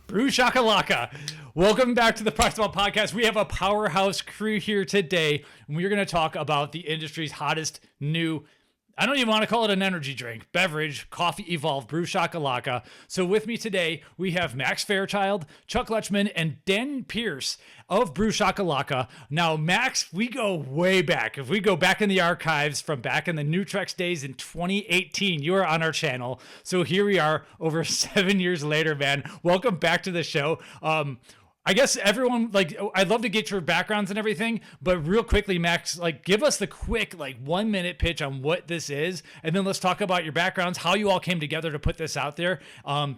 Brew Shockalaka. Welcome back to the PricePlow podcast. We have a powerhouse crew here today, and we're going to talk about the industry's hottest new, I don't even want to call it an energy drink, beverage, coffee evolved, Brew Shockalaka. So with me today, we have Max Fairchild, Chuck Letchman, and Dan Pierce of Brew Shockalaka. Now, Max, we go way back. If we go back in the archives from back in the Nutrex days in 2018, you are on our channel. So here we are over 7 years later, man. Welcome back to the show. I guess everyone, I'd love to get your backgrounds and everything, but real quickly, Max, give us the quick, 1 minute pitch on what this is. And then let's talk about your backgrounds, how you all came together to put this out there.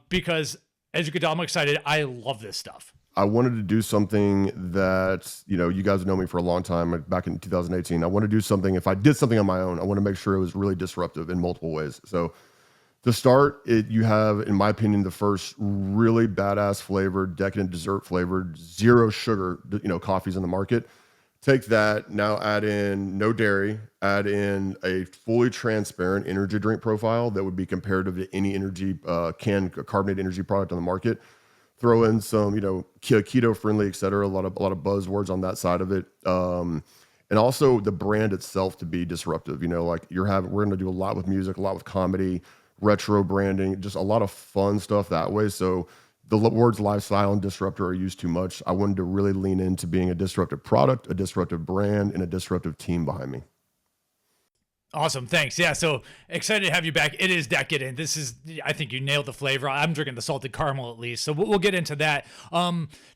Because as you can tell, I'm excited. I love this stuff. I wanted to do something that, you guys know me for a long time, back in 2018. I want to do something, if I did something on my own, I want to make sure it was really disruptive in multiple ways. So to start, you have, in my opinion, the first really badass flavored, decadent dessert flavored, zero sugar, coffees in the market. Take that, now add in no dairy, add in a fully transparent energy drink profile that would be comparative to any energy carbonated energy product on the market. Throw in some, keto friendly, et cetera. A lot of buzzwords on that side of it. And also the brand itself to be disruptive. We're going to do a lot with music, a lot with comedy, retro branding, just a lot of fun stuff that way. So the words lifestyle and disruptor are used too much. I wanted to really lean into being a disruptive product, a disruptive brand, and a disruptive team behind me. Awesome. Thanks. Yeah. So excited to have you back. It is decadent. I think you nailed the flavor. I'm drinking the salted caramel at least. So we'll get into that.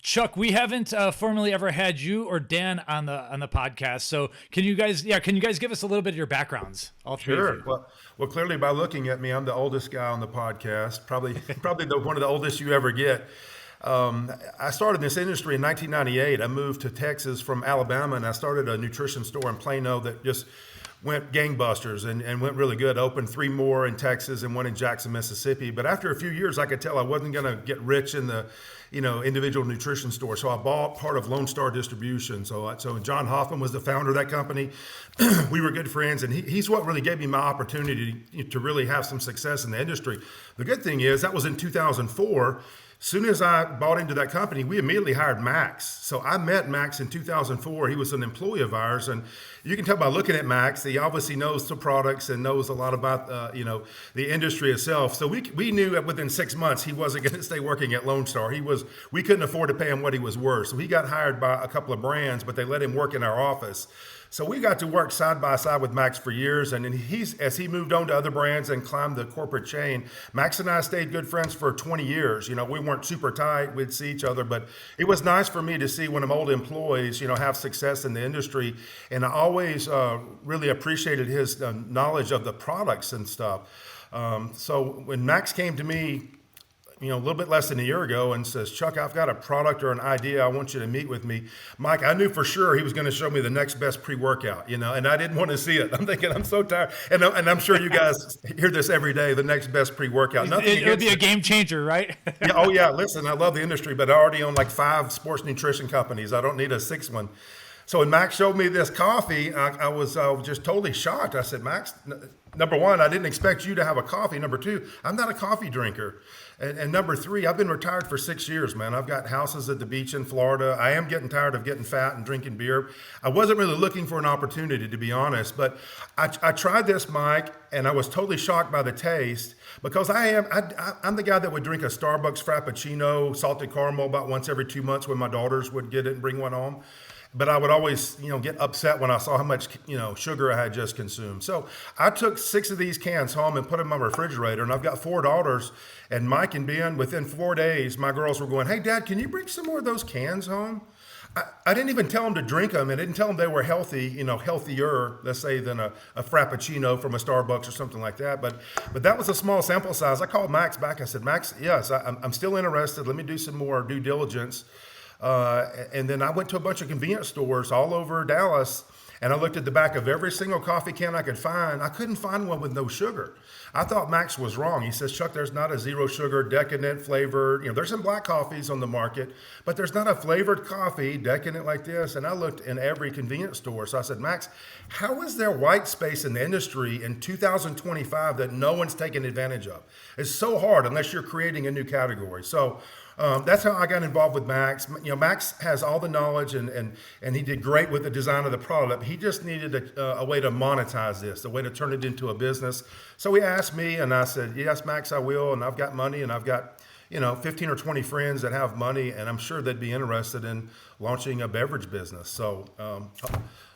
Chuck, we haven't formally ever had you or Dan on the podcast. So can you guys give us a little bit of your backgrounds? All three Sure. of you. Well, clearly by looking at me, I'm the oldest guy on the podcast, probably one of the oldest you ever get. I started in this industry in 1998. I moved to Texas from Alabama, and I started a nutrition store in Plano that just went gangbusters and went really good. Opened 3 more in Texas and 1 in Jackson, Mississippi. But after a few years, I could tell I wasn't going to get rich in the, individual nutrition store. So I bought part of Lone Star Distribution. So John Hoffman was the founder of that company. We were good friends, and he's what really gave me my opportunity to really have some success in the industry. The good thing is that was in 2004. As soon as I bought into that company, we immediately hired Max. So I met Max in 2004. He was an employee of ours, and you can tell by looking at Max, he obviously knows the products and knows a lot about the industry itself. So we knew that within 6 months he wasn't going to stay working at Lone Star. We couldn't afford to pay him what he was worth. So he got hired by a couple of brands, but they let him work in our office. So we got to work side by side with Max for years, and then as he moved on to other brands and climbed the corporate chain, Max and I stayed good friends for 20 years. We weren't super tight, we'd see each other, but it was nice for me to see one of my old employees, have success in the industry, and I always really appreciated his knowledge of the products and stuff. So when Max came to me, a little bit less than a year ago and says, Chuck, I've got a product or an idea. I want you to meet with me. Mike, I knew for sure he was going to show me the next best pre-workout, and I didn't want to see it. I'm thinking, I'm so tired. And I'm sure you guys hear this every day, the next best pre-workout. It would be a game changer, right? Yeah. Oh, yeah. Listen, I love the industry, but I already own 5 sports nutrition companies. I don't need a 6th one. So when Max showed me this coffee, I was just totally shocked. I said, Max, number 1, I didn't expect you to have a coffee. Number 2, I'm not a coffee drinker. And number 3, I've been retired for 6 years, man. I've got houses at the beach in Florida. I am getting tired of getting fat and drinking beer. I wasn't really looking for an opportunity, to be honest. But I tried this, Mike, and I was totally shocked by the taste because I'm the guy that would drink a Starbucks Frappuccino, salted caramel about once every 2 months when my daughters would get it and bring one home. But I would always, get upset when I saw how much, sugar I had just consumed. So I took 6 of these cans home and put them in my refrigerator. And I've got 4 daughters. And Mike and Ben, within 4 days, my girls were going, hey, Dad, can you bring some more of those cans home? I didn't even tell them to drink them. I didn't tell them they were healthy, healthier, let's say, than a Frappuccino from a Starbucks or something like that. But that was a small sample size. I called Max back. I said, Max, yes, I'm still interested. Let me do some more due diligence. And then I went to a bunch of convenience stores all over Dallas, and I looked at the back of every single coffee can I could find. I couldn't find one with no sugar. I thought Max was wrong. He says, Chuck, there's not a zero sugar, decadent flavor. There's some black coffees on the market, but there's not a flavored coffee, decadent like this. And I looked in every convenience store. So I said, Max, how is there white space in the industry in 2025 that no one's taking advantage of? It's so hard unless you're creating a new category. So That's how I got involved with Max. Max has all the knowledge and he did great with the design of the product. He just needed a way to monetize this, a way to turn it into a business. So he asked me, and I said, "Yes, Max, I will." And I've got money, and I've got 15 or 20 friends that have money, and I'm sure they'd be interested in launching a beverage business. So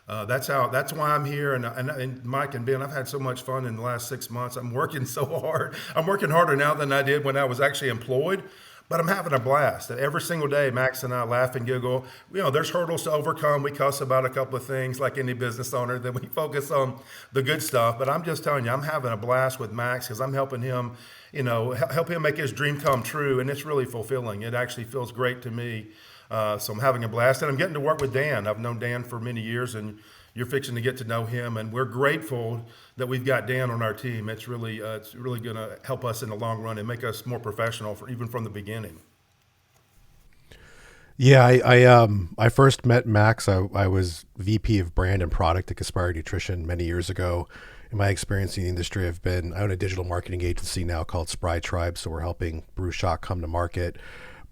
that's why I'm here. And Mike and Ben, I've had so much fun in the last 6 months. I'm working so hard. I'm working harder now than I did when I was actually employed. But I'm having a blast. Every single day, Max and I laugh and giggle. There's hurdles to overcome. We cuss about a couple of things like any business owner. Then we focus on the good stuff. But I'm just telling you, I'm having a blast with Max because I'm helping him, help him make his dream come true. And it's really fulfilling. It actually feels great to me. So I'm having a blast. And I'm getting to work with Dan. I've known Dan for many years, and you're fixing to get to know him. And we're grateful that we've got Dan on our team. It's really going to help us in the long run and make us more professional even from the beginning. Yeah, I first met Max. I was VP of brand and product at Aspire Nutrition many years ago. In my experience in the industry, I own a digital marketing agency now called Spry Tribe. So we're helping Brew Shock come to market.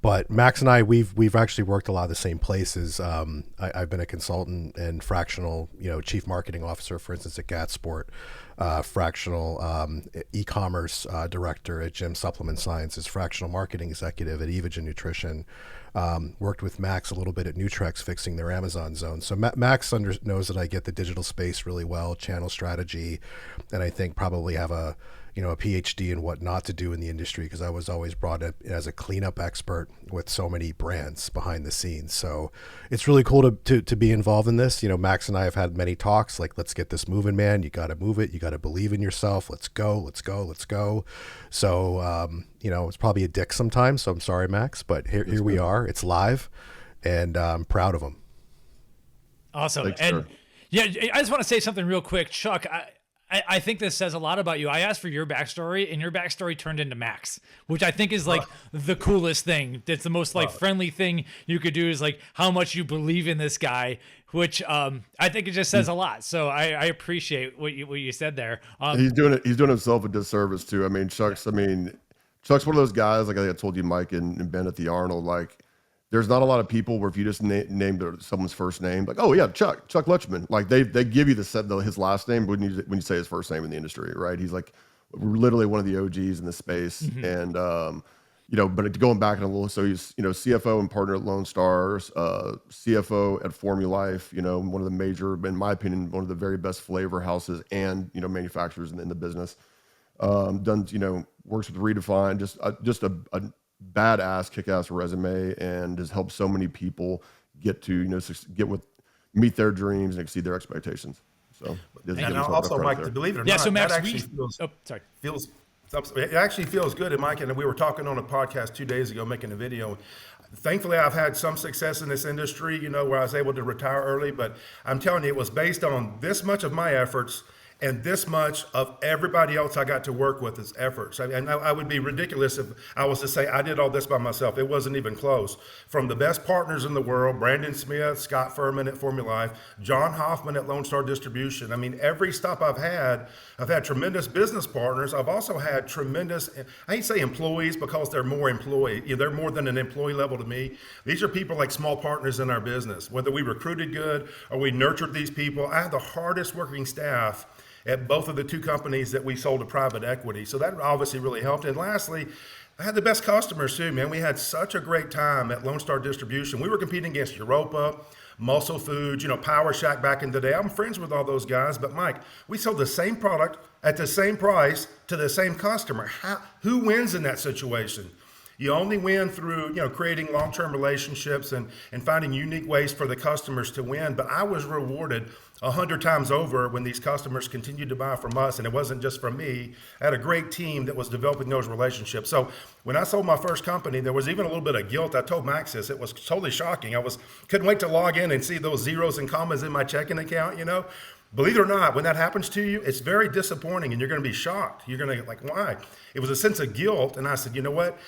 But Max and I, we've actually worked a lot of the same places. I've been a consultant and fractional, chief marketing officer, for instance, at GatSport, fractional e-commerce director at Gym Supplement Sciences, fractional marketing executive at Evogen Nutrition. Worked with Max a little bit at Nutrex, fixing their Amazon zone. So Max knows that I get the digital space really well, channel strategy, and I think probably have a PhD in what not to do in the industry, because I was always brought up as a cleanup expert with so many brands behind the scenes. So it's really cool to be involved in this. Max and I have had many talks like, let's get this moving, man. You got to move it. You got to believe in yourself. Let's go, let's go, let's go. So, it's probably a dick sometimes. So I'm sorry, Max, but here we are. It's live, and I'm proud of him. Awesome. Thanks, and sir. yeah, I just want to say something real quick, Chuck. I think this says a lot about you. I asked for your backstory, and your backstory turned into Max, which I think is like the coolest thing. It's the most friendly thing you could do, is like how much you believe in this guy, which I think it just says a lot. So I appreciate what you said there. He's doing himself a disservice too. Chuck's one of those guys, like I told you, Mike and Ben at the Arnold, like there's not a lot of people where if you just name someone's first name, like, oh yeah, Chuck Letchman, like they give you his last name when you say his first name in the industry, right? He's like literally one of the OGs in the space. Mm-hmm. And but going back in a little, so he's CFO and partner at Lone Stars, CFO at Formulife, one of the major, in my opinion, one of the very best flavor houses and manufacturers in the business. Works with Redefine, just a badass kick-ass resume, and has helped so many people get to meet their dreams and exceed their expectations. So and also, Mike, to believe it or not, so Max, that actually it actually feels good. And Mike and we were talking on a podcast 2 days ago, making a video. Thankfully, I've had some success in this industry, where I was able to retire early, but I'm telling you, it was based on this much of my efforts and this much of everybody else I got to work with as efforts. And I would be ridiculous if I was to say I did all this by myself. It wasn't even close. From the best partners in the world, Brandon Smith, Scott Furman at Formulife, John Hoffman at Lone Star Distribution. Every stop I've had tremendous business partners. I've also had tremendous, I hate to say employees because they're more they're more than an employee level to me. These are people like small partners in our business. Whether we recruited good or we nurtured these people, I had the hardest working staff at both of the two companies that we sold to private equity. So that obviously really helped. And lastly, I had the best customers too, man. We had such a great time at Lone Star Distribution. We were competing against Europa, Muscle Foods, Power Shack back in the day. I'm friends with all those guys, but Mike, we sold the same product at the same price to the same customer. Who wins in that situation? You only win through, creating long-term relationships and finding unique ways for the customers to win. But I was rewarded 100 times over when these customers continued to buy from us. And it wasn't just from me. I had a great team that was developing those relationships. So when I sold my first company, there was even a little bit of guilt. I told Max this. It was totally shocking. Couldn't wait to log in and see those zeros and commas in my checking account, Believe it or not, when that happens to you, it's very disappointing and you're going to be shocked. You're going to like, why? It was a sense of guilt. And I said, you know what?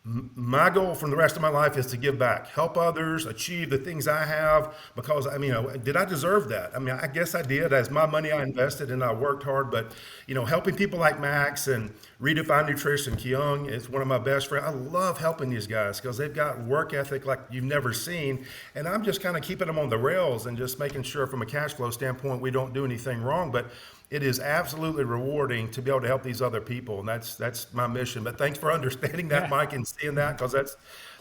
My goal from the rest of my life is to give back, help others achieve the things I have. Because I mean, did I deserve that? I mean, I guess I did. As my money, I invested and I worked hard. But helping people like Max and Redefine Nutrition, Kyung is one of my best friends. I love helping these guys because they've got work ethic like you've never seen, and I'm just kind of keeping them on the rails and just making sure, from a cash flow standpoint, we don't do anything wrong. But it is absolutely rewarding to be able to help these other people, and that's my mission. But thanks for understanding that, Mike, and seeing that, because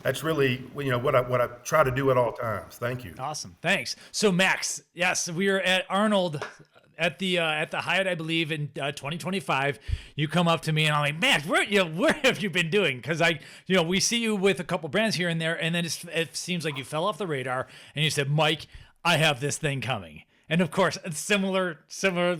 that's really what I try to do at all times. Thank you. Awesome, thanks. So Max, yes, we are at Arnold at the Hyatt, I believe, in 2025. You come up to me and I'm like, Max, where have you been doing? Because we see you with a couple brands here and there, and then it seems like you fell off the radar, and you said, Mike, I have this thing coming. And of course, a similar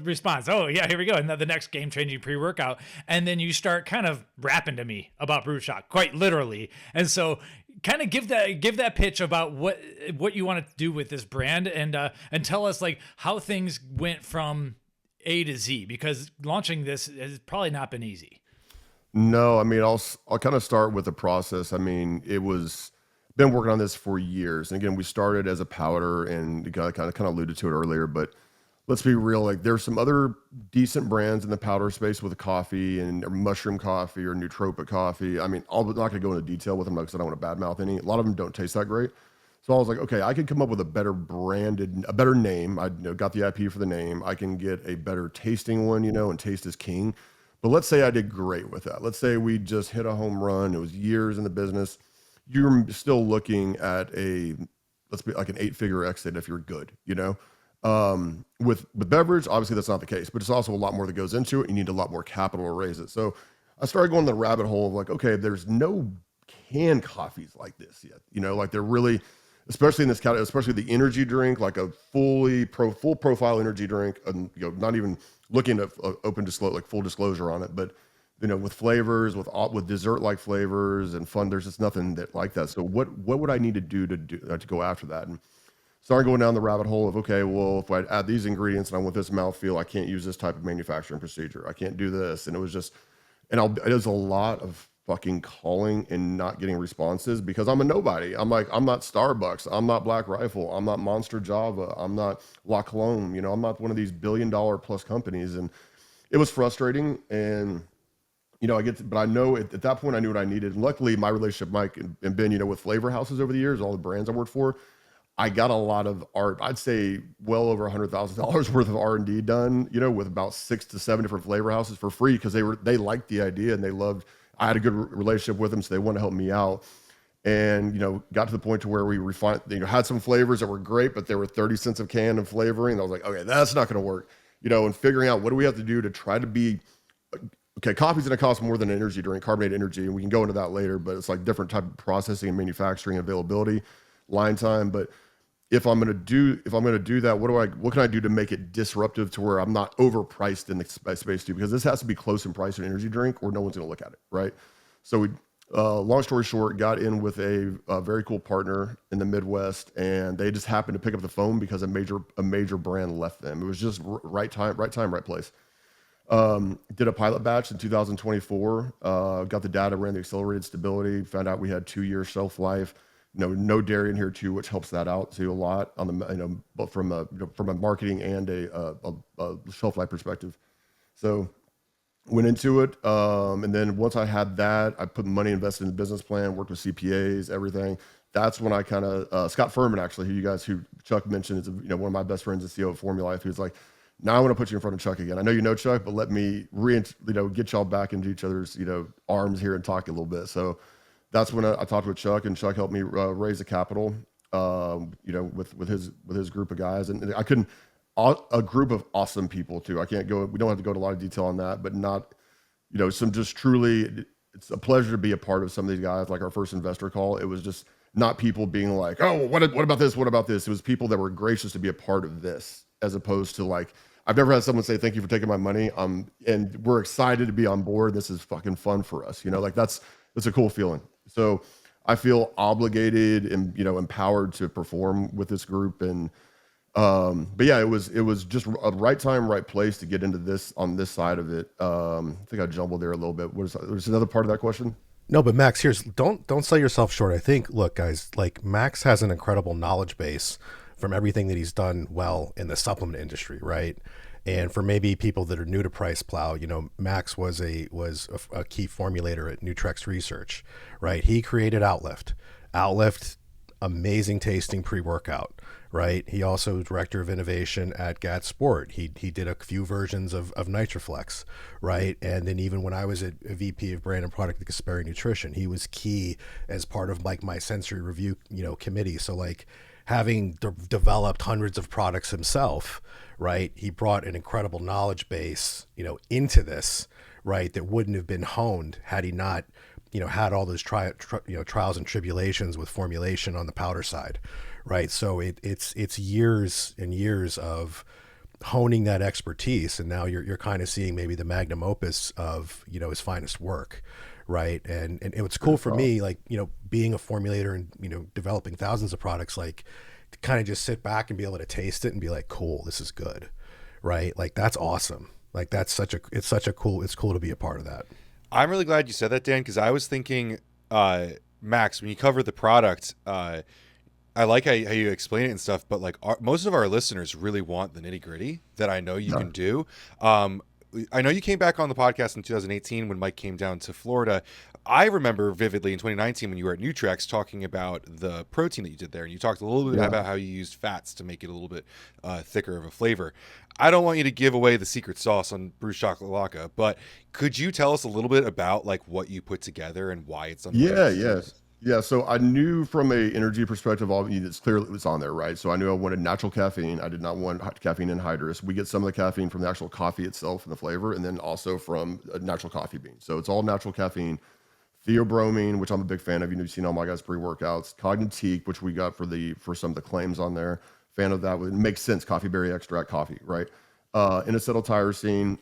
response. Oh yeah, here we go. And the next game-changing pre-workout. And then you start kind of rapping to me about Brew Shock, quite literally. And so, kind of give that pitch about what you want to do with this brand, and tell us like how things went from A to Z, because launching this has probably not been easy. No, I mean, I'll kind of start with the process. I mean, been working on this for years. And again, we started as a powder, and kind of alluded to it earlier, but let's be real. Like, there's some other decent brands in the powder space with coffee and mushroom coffee or nootropic coffee. I mean, I'm not going to go into detail with them because I don't want to badmouth any. A lot of them don't taste that great. So I was like, okay, I could come up with a better name. I got the IP for the name. I can get a better tasting one, and taste is king. But let's say I did great with that. Let's say we just hit a home run. It was years in the business. You're still looking at let's be like an 8-figure exit if you're good, with beverage, obviously that's not the case, but it's also a lot more that goes into it. You need a lot more capital to raise it. So I started going the rabbit hole of like, okay, there's no canned coffees like this yet, like they're really, especially in this category, especially the energy drink, like a full profile energy drink, and not even looking at full disclosure on it, but with flavors, with dessert-like flavors and fun, there's just nothing like that. So what would I need to do to go after that? And started going down the rabbit hole of, okay, well, if I add these ingredients and I want this mouthfeel, I can't use this type of manufacturing procedure. I can't do this. And it was just, it was a lot of fucking calling and not getting responses because I'm a nobody. I'm like, I'm not Starbucks. I'm not Black Rifle. I'm not Monster Java. I'm not La Colombe. I'm not one of these $1 billion plus companies. And it was frustrating. And but I know at that point I knew what I needed. And luckily, my relationship, Mike and Ben, with flavor houses over the years, all the brands I worked for, I got a lot of art. I'd say well over $100,000 worth of R&D done, with about 6 to 7 different flavor houses for free because they liked the idea and they loved. I had a good relationship with them, so they wanted to help me out. And got to the point to where we refined. Had some flavors that were great, but they were 30 cents a can of flavoring. And I was like, okay, that's not going to work. And figuring out what do we have to do to try to be. Okay, coffee's going to cost more than an energy drink, carbonated energy, and we can go into that later, but it's like different type of processing and manufacturing availability, line time. But if I'm going to do that, what can I do to make it disruptive to where I'm not overpriced in the space too? Because this has to be close in price to an energy drink or no one's going to look at it, right? So we, long story short, got in with a very cool partner in the Midwest, and they just happened to pick up the phone because a major brand left them. It was just right time, right place. Did a pilot batch in 2024, got the data, ran the accelerated stability, found out we had 2-year shelf life, no dairy in here too, which helps that out too a lot on the, both from a marketing and a shelf life perspective. So went into it. And then once I had that, I put money invested in the business plan, worked with CPAs, everything. That's when I kind of, Scott Furman, actually, who Chuck mentioned is, one of my best friends, the CEO of Formula Life, who's like, now I want to put you in front of Chuck again. I know you know Chuck, but let me get y'all back into each other's, arms here and talk a little bit. So that's when I talked with Chuck, and Chuck helped me raise the capital, with his group of guys. And I couldn't, a group of awesome people too. We don't have to go into a lot of detail on that, but not, some just truly, it's a pleasure to be a part of some of these guys. Like our first investor call, it was just not people being like, oh, what about this? What about this? It was people that were gracious to be a part of this, as opposed to like, I've never had someone say, thank you for taking my money. And we're excited to be on board. This is fucking fun for us. That's a cool feeling. So I feel obligated and, empowered to perform with this group. And, but yeah, it was just a right time, right place to get into this on this side of it. I think I jumbled there a little bit. There's another part of that question. No, but Max, don't sell yourself short. I think, look, guys, like Max has an incredible knowledge base from everything that he's done well in the supplement industry, right? And for maybe people that are new to PricePlow, Max was a key formulator at Nutrex Research, right? He created Outlift. Outlift, amazing tasting pre-workout, right? He also was director of innovation at GAD Sport. He did a few versions of Nitroflex, right? And then even when I was a VP of brand and product at Gasperi Nutrition, he was key as part of like my sensory review, committee. So like having developed hundreds of products himself, right? He brought an incredible knowledge base, into this, right? That wouldn't have been honed had he not, had all those trials and tribulations with formulation on the powder side, right? So it's years and years of honing that expertise, and now you're kind of seeing maybe the magnum opus of his finest work, right? And it's cool for me, like being a formulator and developing thousands of products, like to kind of just sit back and be able to taste it and be like, cool, this is good, right? Like that's awesome. Like it's cool to be a part of that. I'm really glad you said that, Dan, because I was thinking, Max, when you cover the product, I like how you explain it and stuff, but like most of our listeners really want the nitty gritty that I know you can do. I know you came back on the podcast in 2018 when Mike came down to Florida. I remember vividly in 2019 when you were at Nutrex talking about the protein that you did there. And you talked a little bit about how you used fats to make it a little bit thicker of a flavor. I don't want you to give away the secret sauce on Brew Shockalaka, but could you tell us a little bit about like what you put together and why it's on? Yeah. So I knew from a energy perspective, it's clearly it was on there, right? So I knew I wanted natural caffeine. I did not want caffeine anhydrous. We get some of the caffeine from the actual coffee itself and the flavor, and then also from a natural coffee bean. So it's all natural caffeine. Theobromine, which I'm a big fan of. You've seen all my guys' pre-workouts. CognatiQ, which we got for some of the claims on there. Fan of that. It makes sense. Coffee berry extract coffee, right? N-acetyltyrosine.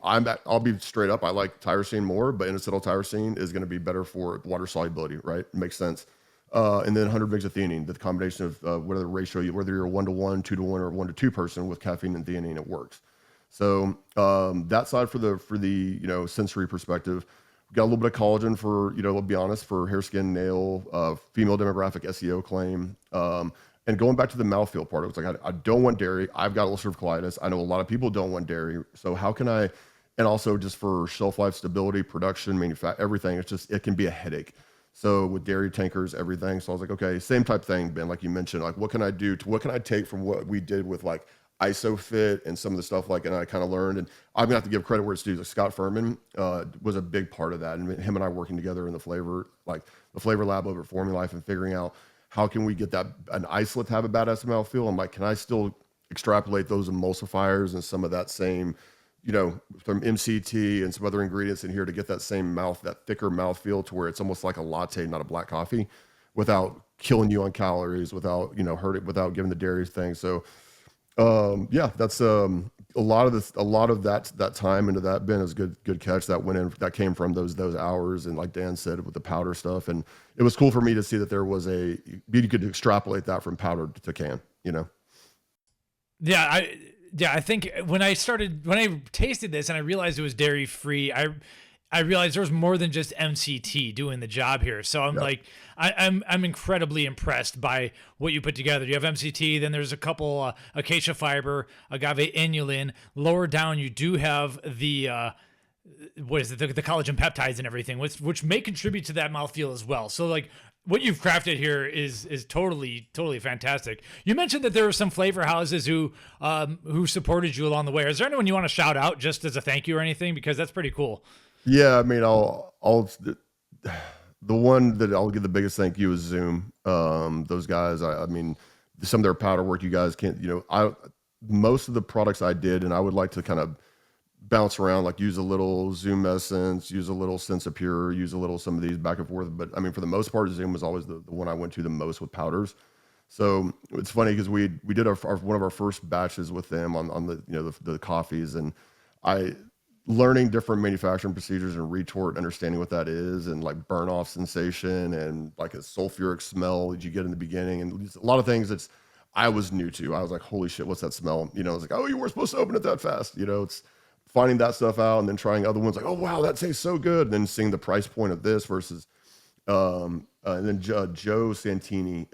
I'll be straight up. I like tyrosine more, but N-acetyltyrosine is going to be better for water solubility, right? Makes sense. And then 100 mg of theanine. The combination of whatever ratio, whether you're a 1-to-1, 2-to-1, or 1-to-2 person with caffeine and theanine, it works. So that side for the sensory perspective. Got a little bit of collagen for, I'll be honest, for hair, skin, nail, female demographic SEO claim. And going back to the mouthfeel part, it was like, I don't want dairy. I've got ulcerative colitis. I know a lot of people don't want dairy. So how can I, and also just for shelf life stability, production, manufacture, everything, it can be a headache. So with dairy tankers, everything. So I was like, okay, same type thing, Ben, like you mentioned, like what can I take from what we did with like ISOFIT and some of the stuff and I kind of learned, and I'm gonna have to give credit where it's due. Like Scott Furman was a big part of that, and him and I working together in the flavor lab over at Formulife and figuring out how can we get an isolate to have a badass mouthfeel. I'm like, can I still extrapolate those emulsifiers and some of that same, from MCT and some other ingredients in here to get that same that thicker mouthfeel to where it's almost like a latte, not a black coffee, without killing you on calories, without without giving the dairy thing. So that's a lot of that time into that, Ben, is good catch. That came from those hours, and like Dan said, with the powder stuff, and it was cool for me to see that there was you could extrapolate that from powder to can, I think when I tasted this and I realized it was dairy free, I realized there was more than just MCT doing the job here. So I'm incredibly impressed by what you put together. You have MCT, then there's a couple acacia fiber, agave inulin. Lower down, you do have the the collagen peptides and everything, which may contribute to that mouthfeel as well. So what you've crafted here is totally fantastic. You mentioned that there were some flavor houses who supported you along the way. Is there anyone you want to shout out just as a thank you or anything? Because that's pretty cool. Yeah, I mean, the one that I'll give the biggest thank you is Zoom. Those guys, I mean, some of their powder work, you guys can't, most of the products I did, and I would like to kind of bounce around, like use a little Zoom Essence, use a little Sensapure, use a little some of these back and forth. But I mean, for the most part, Zoom was always the one I went to the most with powders. So it's funny because we did one of our first batches with them on the coffees, and learning different manufacturing procedures and Retort, understanding what that is, and like burn off sensation and like a sulfuric smell that you get in the beginning, and a lot of things I was new to. I was like, holy shit, what's that smell? I was like, oh, you weren't supposed to open it that fast. It's finding that stuff out and then trying other ones, like, oh wow, that tastes so good. And then seeing the price point of this versus And then Joe Santini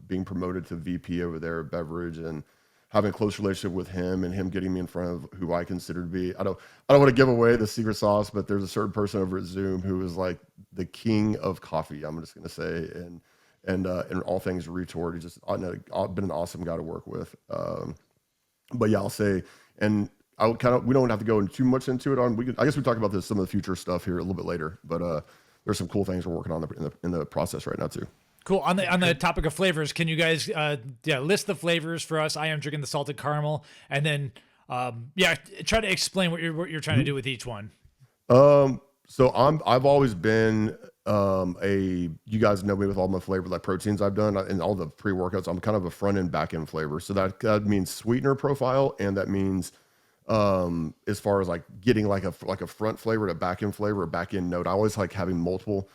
being promoted to VP over there at Beverage, and having a close relationship with him, and him getting me in front of who I consider to be, I don't want to give away the secret sauce, but there's a certain person over at Zoom who is like the king of coffee, I'm just going to say, and all things Retort. He's just been an awesome guy to work with. But yeah, I'll say, and we don't have to go into too much into it. I guess we talk about some of the future stuff here a little bit later, but there's some cool things we're working on in the process right now too. Cool. On the topic of flavors, can you guys list the flavors for us? I am drinking the salted caramel, and then try to explain what you're trying to do with each one. So I've always been you guys know me with all my flavor like proteins I've done and all the pre-workouts. I'm kind of a front end, back end flavor. So that means sweetener profile, and that means as far as like getting like a front flavor to back end flavor, a back end note. I always like having multiple.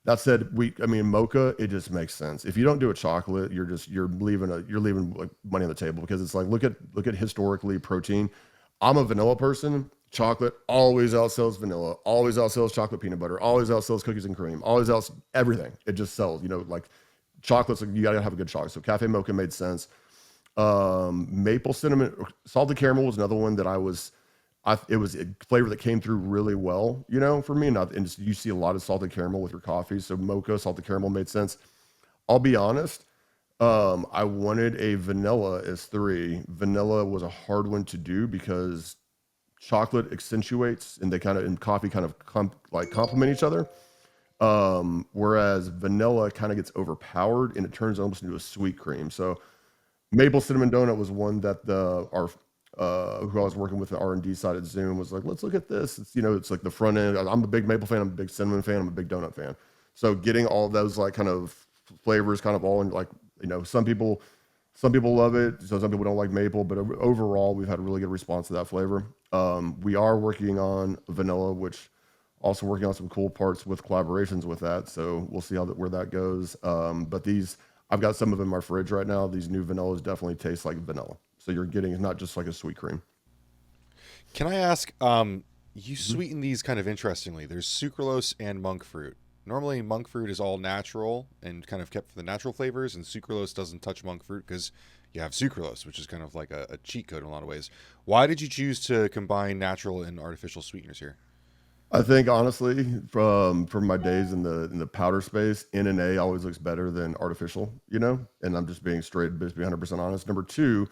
That said, mocha, it just makes sense. If you don't do a chocolate, you're leaving like money on the table, because it's like, look at historically protein. I'm a vanilla person. Chocolate always outsells vanilla, always outsells chocolate peanut butter, always outsells cookies and cream, always outsells everything. It just sells, like chocolates, like, you gotta have a good chocolate. So cafe mocha made sense. Maple cinnamon, salted caramel was another one that it was a flavor that came through really well, for me. And you see a lot of salted caramel with your coffee. So mocha, salted caramel made sense. I'll be honest. I wanted a vanilla as 3. Vanilla was a hard one to do because chocolate accentuates, and coffee kind of complement each other. Whereas vanilla kind of gets overpowered and it turns almost into a sweet cream. So maple cinnamon donut was one that who I was working with the R&D side at Zoom was like, let's look at this. It's, it's like the front end. I'm a big maple fan. I'm a big cinnamon fan. I'm a big donut fan. So getting all of those like kind of flavors kind of all in, like, some people love it. So some people don't like maple, but overall we've had a really good response to that flavor. We are working on vanilla, which also working on some cool parts with collaborations with that. So we'll see where that goes. But I've got some of them in my fridge right now. These new vanillas definitely taste like vanilla. So you're getting not just like a sweet cream. Can I ask, you sweeten these kind of interestingly. There's sucralose and monk fruit. Normally monk fruit is all natural and kind of kept for the natural flavors, and sucralose doesn't touch monk fruit because you have sucralose, which is kind of like a cheat code in a lot of ways. Why did you choose to combine natural and artificial sweeteners here? I think honestly, from my days in the powder space, NA always looks better than artificial, and I'm just being 100% honest. Number 2,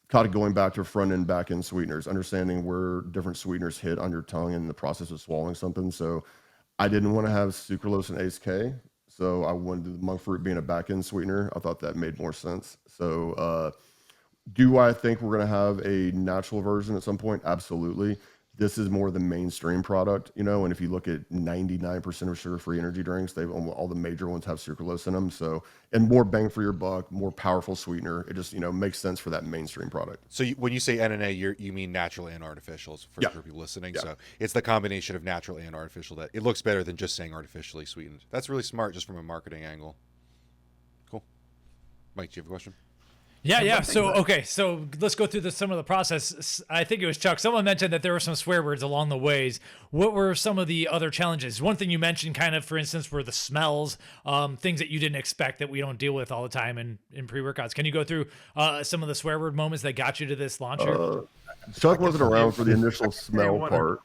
kind of going back to front end, back end sweeteners, understanding where different sweeteners hit on your tongue in the process of swallowing something. So I didn't want to have sucralose and Ace K. So I wanted the monk fruit being a back end sweetener. I thought that made more sense. So do I think we're going to have a natural version at some point? Absolutely. This is more the mainstream product, and if you look at 99% of sugar-free energy drinks, all the major ones have sucralose in them. So, and more bang for your buck, more powerful sweetener. It just, makes sense for that mainstream product. So when you say NA, you mean natural and artificial for people listening. Yeah. So it's the combination of natural and artificial that it looks better than just saying artificially sweetened. That's really smart just from a marketing angle. Cool. Mike, do you have a question? Yeah. So let's go through some of the process. I think it was Chuck. Someone mentioned that there were some swear words along the ways. What were some of the other challenges? One thing you mentioned, kind of, for instance, were the smells, things that you didn't expect that we don't deal with all the time in pre-workouts. Can you go through some of the swear word moments that got you to this launch here? Chuck wasn't around for the initial smell part.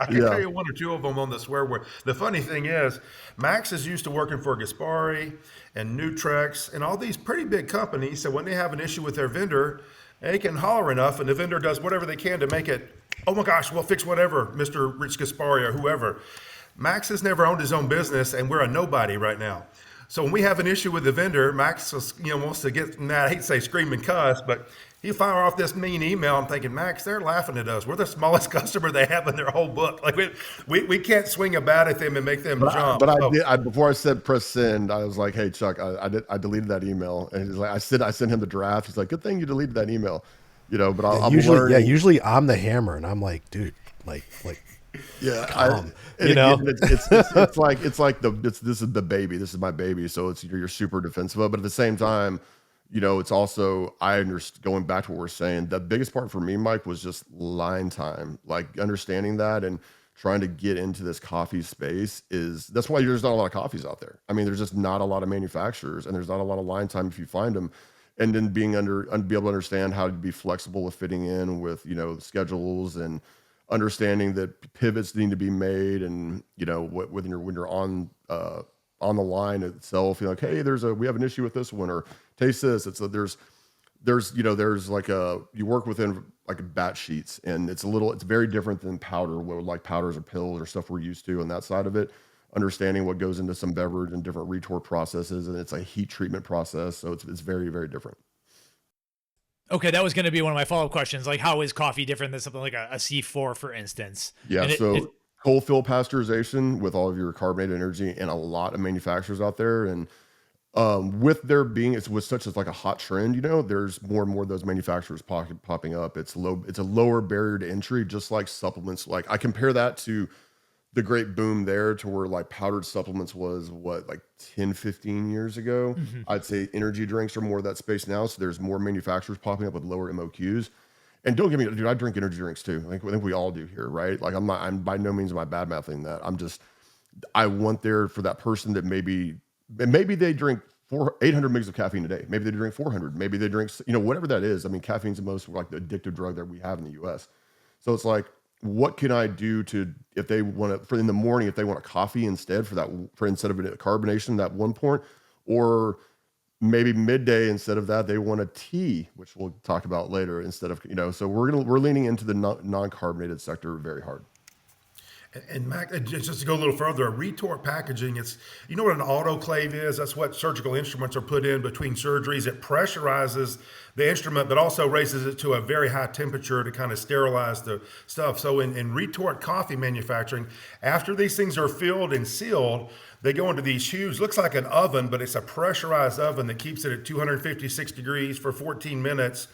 I can tell you 1 or 2 of them on the swear word. The funny thing is, Max is used to working for Gaspari and Nutrex and all these pretty big companies. So when they have an issue with their vendor, they can holler enough, and the vendor does whatever they can to make it, oh my gosh, we'll fix whatever, Mr. Rich Gaspari or whoever. Max has never owned his own business, and we're a nobody right now. So when we have an issue with the vendor, Max wants to get mad. I hate to say scream and cuss, but he fire off this mean email. I'm thinking, Max, they're laughing at us. We're the smallest customer they have in their whole book. Like we can't swing a bat at them and make them jump. But before I said press send, I was like, hey Chuck, I deleted that email, and he's like, I sent him the draft. He's like, good thing you deleted that email, But I'm learning. Usually I'm the hammer, and I'm like, dude, like. Yeah, it's like this is the baby. This is my baby. So you're super defensive of it, but at the same time, it's also, I understand, going back to what we're saying, the biggest part for me, Mike, was just line time, like understanding that. And trying to get into this coffee space that's why there's not a lot of coffees out there. I mean, there's just not a lot of manufacturers, and there's not a lot of line time if you find them. And then be able to understand how to be flexible with fitting in with, schedules, and understanding that pivots need to be made, and, when you're on the line itself, you're like, hey, we have an issue with this one, or taste this. It's there's like you work within like batch sheets, and it's very different than powder, where like powders or pills or stuff we're used to on that side of it. Understanding what goes into some beverage and different retort processes, and it's a heat treatment process, so it's very, very different. Okay, that was going to be one of my follow-up questions. Like, how is coffee different than something like a C4, for instance? Yeah, cold fill pasteurization with all of your carbonated energy, and a lot of manufacturers out there, and with there being it's with such as like a hot trend, there's more and more of those manufacturers popping up. It's a lower barrier to entry, just like supplements. Like, I compare that to the great boom there, to where like powdered supplements was like 10, 15 years ago. I'd say energy drinks are more of that space now. So there's more manufacturers popping up with lower MOQs. And don't get me, dude, I drink energy drinks too. I think we all do here, right? Like, I'm by no means am I bad mouthing that. I want there for that person that maybe they drink 800 mgs of caffeine a day. Maybe they drink 400. Maybe they drink, whatever that is. I mean, caffeine's the most like the addictive drug that we have in the US. So it's like, what can I do if they want to, in the morning, if they want a coffee instead instead of a carbonation, that one point, or maybe midday, instead of that, they want a tea, which we'll talk about later, instead of, so we're leaning into the non-carbonated sector very hard. And Mac, just to go a little further, a retort packaging, it's, you know what an autoclave is? That's what surgical instruments are put in between surgeries. It pressurizes the instrument, but also raises it to a very high temperature to kind of sterilize the stuff. So in retort coffee manufacturing, after these things are filled and sealed, they go into these huge, looks like an oven, but it's a pressurized oven that keeps it at 256 degrees for 14 minutes.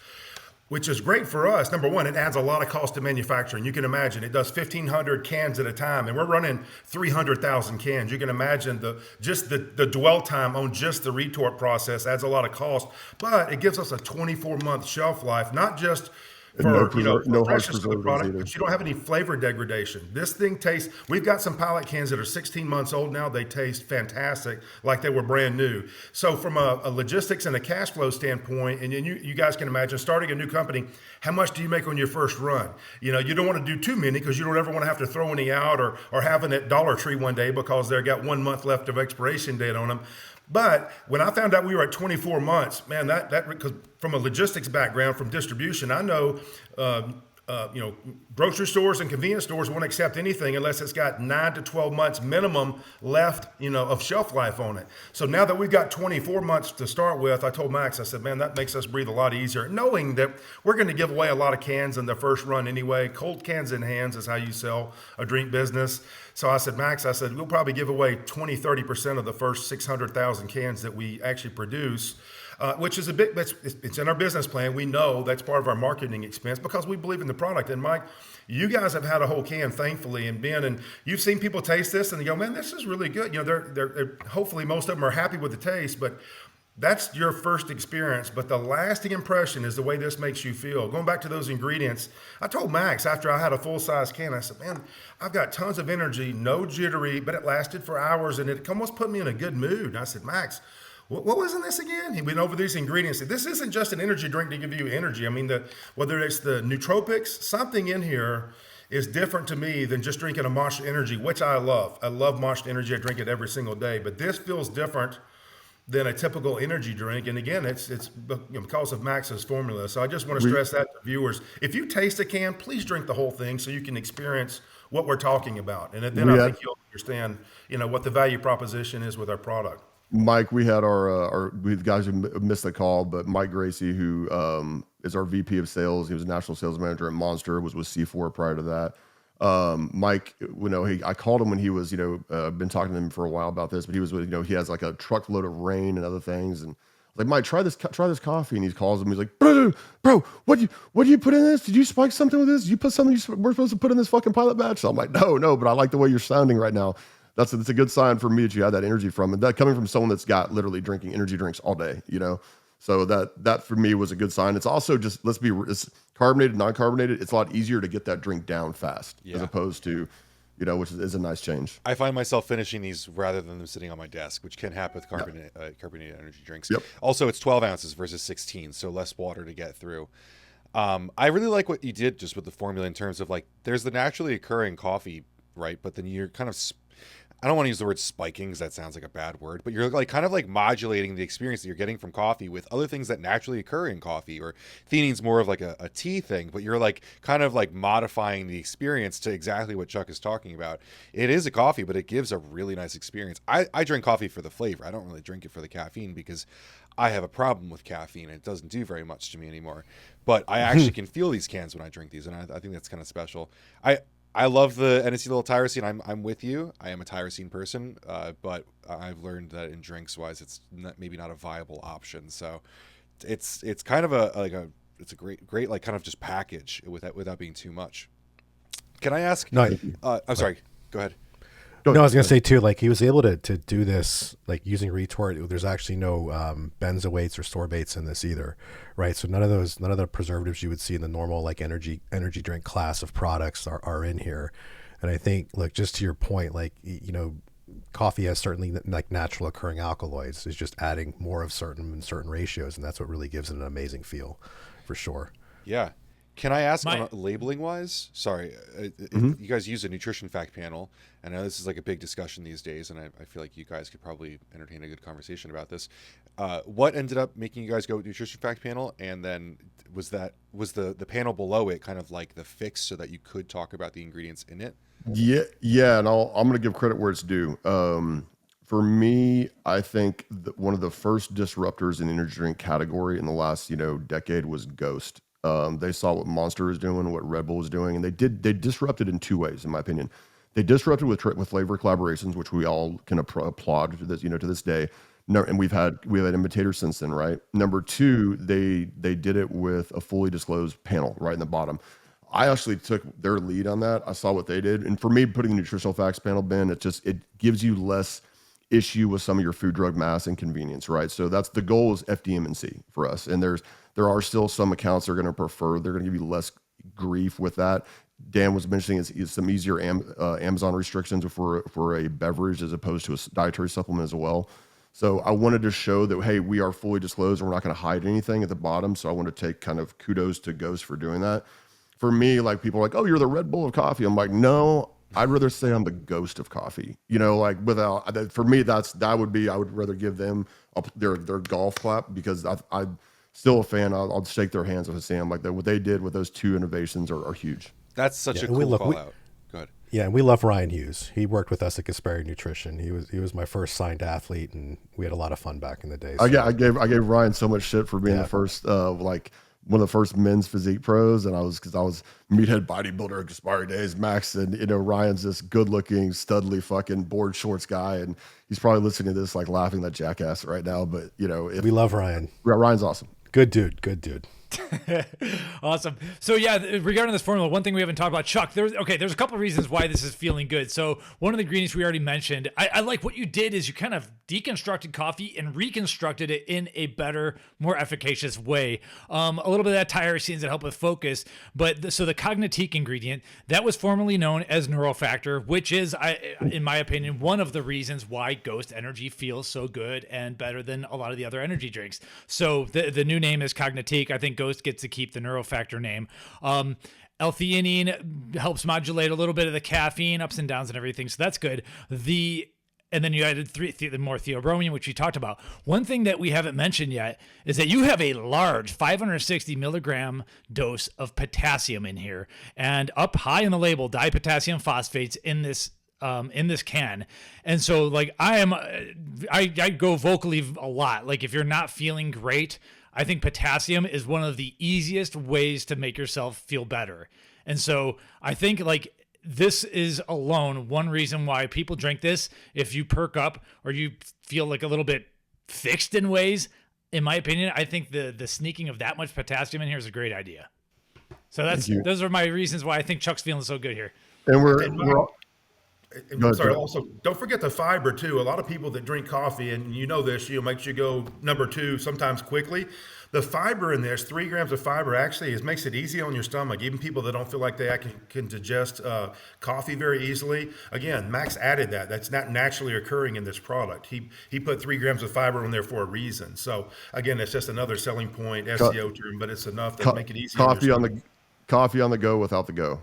Which is great for us. Number one, it adds a lot of cost to manufacturing. You can imagine it does 1,500 cans at a time, and we're running 300,000 cans. You can imagine the dwell time on just the retort process adds a lot of cost, but it gives us a 24-month shelf life, not just for no harsh freshness of the product, but you don't have any flavor degradation. This thing tastes, we've got some pallet cans that are 16 months old now. They taste fantastic, like they were brand new. So from a logistics and a cash flow standpoint, and you guys can imagine starting a new company, how much do you make on your first run? You don't want to do too many, because you don't ever want to have to throw any out or having at Dollar Tree one day because they've got 1 month left of expiration date on them. But when I found out we were at 24 months, man, that because from a logistics background, from distribution, I know, grocery stores and convenience stores won't accept anything unless it's got 9 to 12 months minimum left, of shelf life on it. So now that we've got 24 months to start with, I told Max, I said, man, that makes us breathe a lot easier, knowing that we're going to give away a lot of cans in the first run anyway. Cold cans in hands is how you sell a drink business. So I said, Max, we'll probably give away 20-30% of the first 600,000 cans that we actually produce. Which is it's in our business plan. We know that's part of our marketing expense because we believe in the product. And Mike, you guys have had a whole can, thankfully, and you've seen people taste this and they go, man, this is really good. They're hopefully most of them are happy with the taste, but that's your first experience. But the lasting impression is the way this makes you feel. Going back to those ingredients, I told Max after I had a full-size can, I said, man, I've got tons of energy, no jittery, but it lasted for hours and it almost put me in a good mood. And I said, Max, what was in this again? He went over these ingredients. This isn't just an energy drink to give you energy. I mean, whether it's the nootropics, something in here is different to me than just drinking a Monster Energy, which I love. I love Monster Energy. I drink it every single day. But this feels different than a typical energy drink. And again, it's because of Max's formula. So I just want to stress that to viewers. If you taste a can, please drink the whole thing so you can experience what we're talking about. And then I think you'll understand, what the value proposition is with our product. Mike, we had we guys who missed the call, but Mike Gracie, who is our VP of sales, he was national sales manager at Monster, was with C4 prior to that. Mike, I called him when he was, been talking to him for a while about this, but he was with, he has like a truckload of rain and other things, and like, Mike, try this coffee, and he calls him, he's like, bro, what do you put in this? Did you spike something with this? Did you put something we're supposed to put in this fucking pilot batch? So I'm like, no, but I like the way you're sounding right now. That's a good sign for me that you had that energy from, and that coming from someone that's got literally drinking energy drinks all day, So that for me was a good sign. It's also just, it's carbonated, non-carbonated. It's a lot easier to get that drink down fast as opposed to, which is a nice change. I find myself finishing these rather than them sitting on my desk, which can happen with carbonated energy drinks. Yep. Also, it's 12 ounces versus 16, so less water to get through. I really like what you did just with the formula in terms of like, there's the naturally occurring coffee, right? But then you're kind of, I don't want to use the word spiking because that sounds like a bad word, but you're like kind of like modulating the experience that you're getting from coffee with other things that naturally occur in coffee. Or theanine's more of like a tea thing, but you're like kind of like modifying the experience to exactly what Chuck is talking about. It is a coffee, but it gives a really nice experience. I drink coffee for the flavor. I don't really drink it for the caffeine because I have a problem with caffeine. It doesn't do very much to me anymore. But I actually can feel these cans when I drink these, and I think that's kind of special. I love the NSC little tyrosine. I'm with you. I am a tyrosine person, but I've learned that in drinks wise, it's maybe not a viable option. So it's kind of it's a great like kind of just package without being too much. Can I ask? No, I'm sorry. Go ahead. No, I was going to say too, like he was able to do this, like using Retort. There's actually no benzoates or sorbates in this either, right? So none of the preservatives you would see in the normal like energy drink class of products are in here. And I think, look, just to your point, like, coffee has certainly like natural occurring alkaloids. It's just adding more of certain ratios, and that's what really gives it an amazing feel, for sure. Yeah. Can I ask, labeling wise? Sorry, you guys use a nutrition fact panel. I know this is like a big discussion these days, and I feel like you guys could probably entertain a good conversation about this. What ended up making you guys go with nutrition fact panel? And then was the panel below it kind of like the fix so that you could talk about the ingredients in it? Yeah, and I'm going to give credit where it's due. For me, I think one of the first disruptors in the energy drink category in the last decade was Ghost. They saw what Monster was doing, what Red Bull was doing, and they disrupted in two ways, in my opinion. They disrupted with flavor collaborations, which we all can applaud to this, to this day. No, and we've had imitators since then, right? Number two, they did it with a fully disclosed panel right in the bottom. I actually took their lead on that. I saw what they did, and for me, putting the nutritional facts panel bin, it gives you less issue with some of your food, drug, mass, and convenience, right? So that's the goal is FDM&C for us, and there are still some accounts that are going to prefer. They're going to give you less grief with that. Dan was mentioning is some easier Amazon restrictions for a beverage as opposed to a dietary supplement as well. So I wanted to show that, hey, we are fully disclosed and we're not going to hide anything at the bottom. So I want to take kind of kudos to Ghost for doing that. For me, like people are like, oh, you're the Red Bull of coffee. I'm like, no, I'd rather say I'm the Ghost of coffee. Like for me, I would rather give them their golf clap because I'm still a fan. I'll shake their hands with Sam. Like what they did with those two innovations are huge. That's such a cool call out. Go ahead. Yeah, and we love Ryan Hughes. He worked with us at Gasperi Nutrition. He was my first signed athlete, and we had a lot of fun back in the day. So. I gave Ryan so much shit for being the first one of the first men's physique pros, and I was meathead bodybuilder at Gasperi days, Max, and Ryan's this good looking, studly fucking board shorts guy, and he's probably listening to this like laughing like jackass right now. But we love Ryan. Ryan's awesome. Good dude. Awesome. So yeah, regarding this formula, one thing we haven't talked about, Chuck, there's a couple of reasons why this is feeling good. So one of the ingredients we already mentioned, I like what you did is you kind of deconstructed coffee and reconstructed it in a better, more efficacious way. A little bit of that tyrosines that help with focus, but so the CognatiQ ingredient that was formerly known as neurofactor, which is, in my opinion, one of the reasons why Ghost Energy feels so good and better than a lot of the other energy drinks. So the new name is CognatiQ. I think Ghost gets to keep the neurofactor name. L-theanine helps modulate a little bit of the caffeine ups and downs and everything, so that's good. And then you added more theobromine, which we talked about. One thing that we haven't mentioned yet is that you have a large 560 milligram dose of potassium in here, and up high in the label, dipotassium phosphates in this can. And so like I go vocally a lot. Like if you're not feeling great, I think potassium is one of the easiest ways to make yourself feel better. And so I think like this is alone one reason why people drink this. If you perk up or you feel like a little bit fixed in ways, in my opinion, I think the sneaking of that much potassium in here is a great idea. So those are my reasons why I think Chuck's feeling so good here. And Go ahead, sorry. Chuck. Also, don't forget the fiber too. A lot of people that drink coffee, and you know this, makes you go number two sometimes quickly. The fiber in this, 3 grams of fiber, actually makes it easy on your stomach. Even people that don't feel like they can digest coffee very easily. Again, Max added that. That's not naturally occurring in this product. He put 3 grams of fiber on there for a reason. So again, it's just another selling point, SEO term, but it's enough to make it easy. Coffee on the go without the go.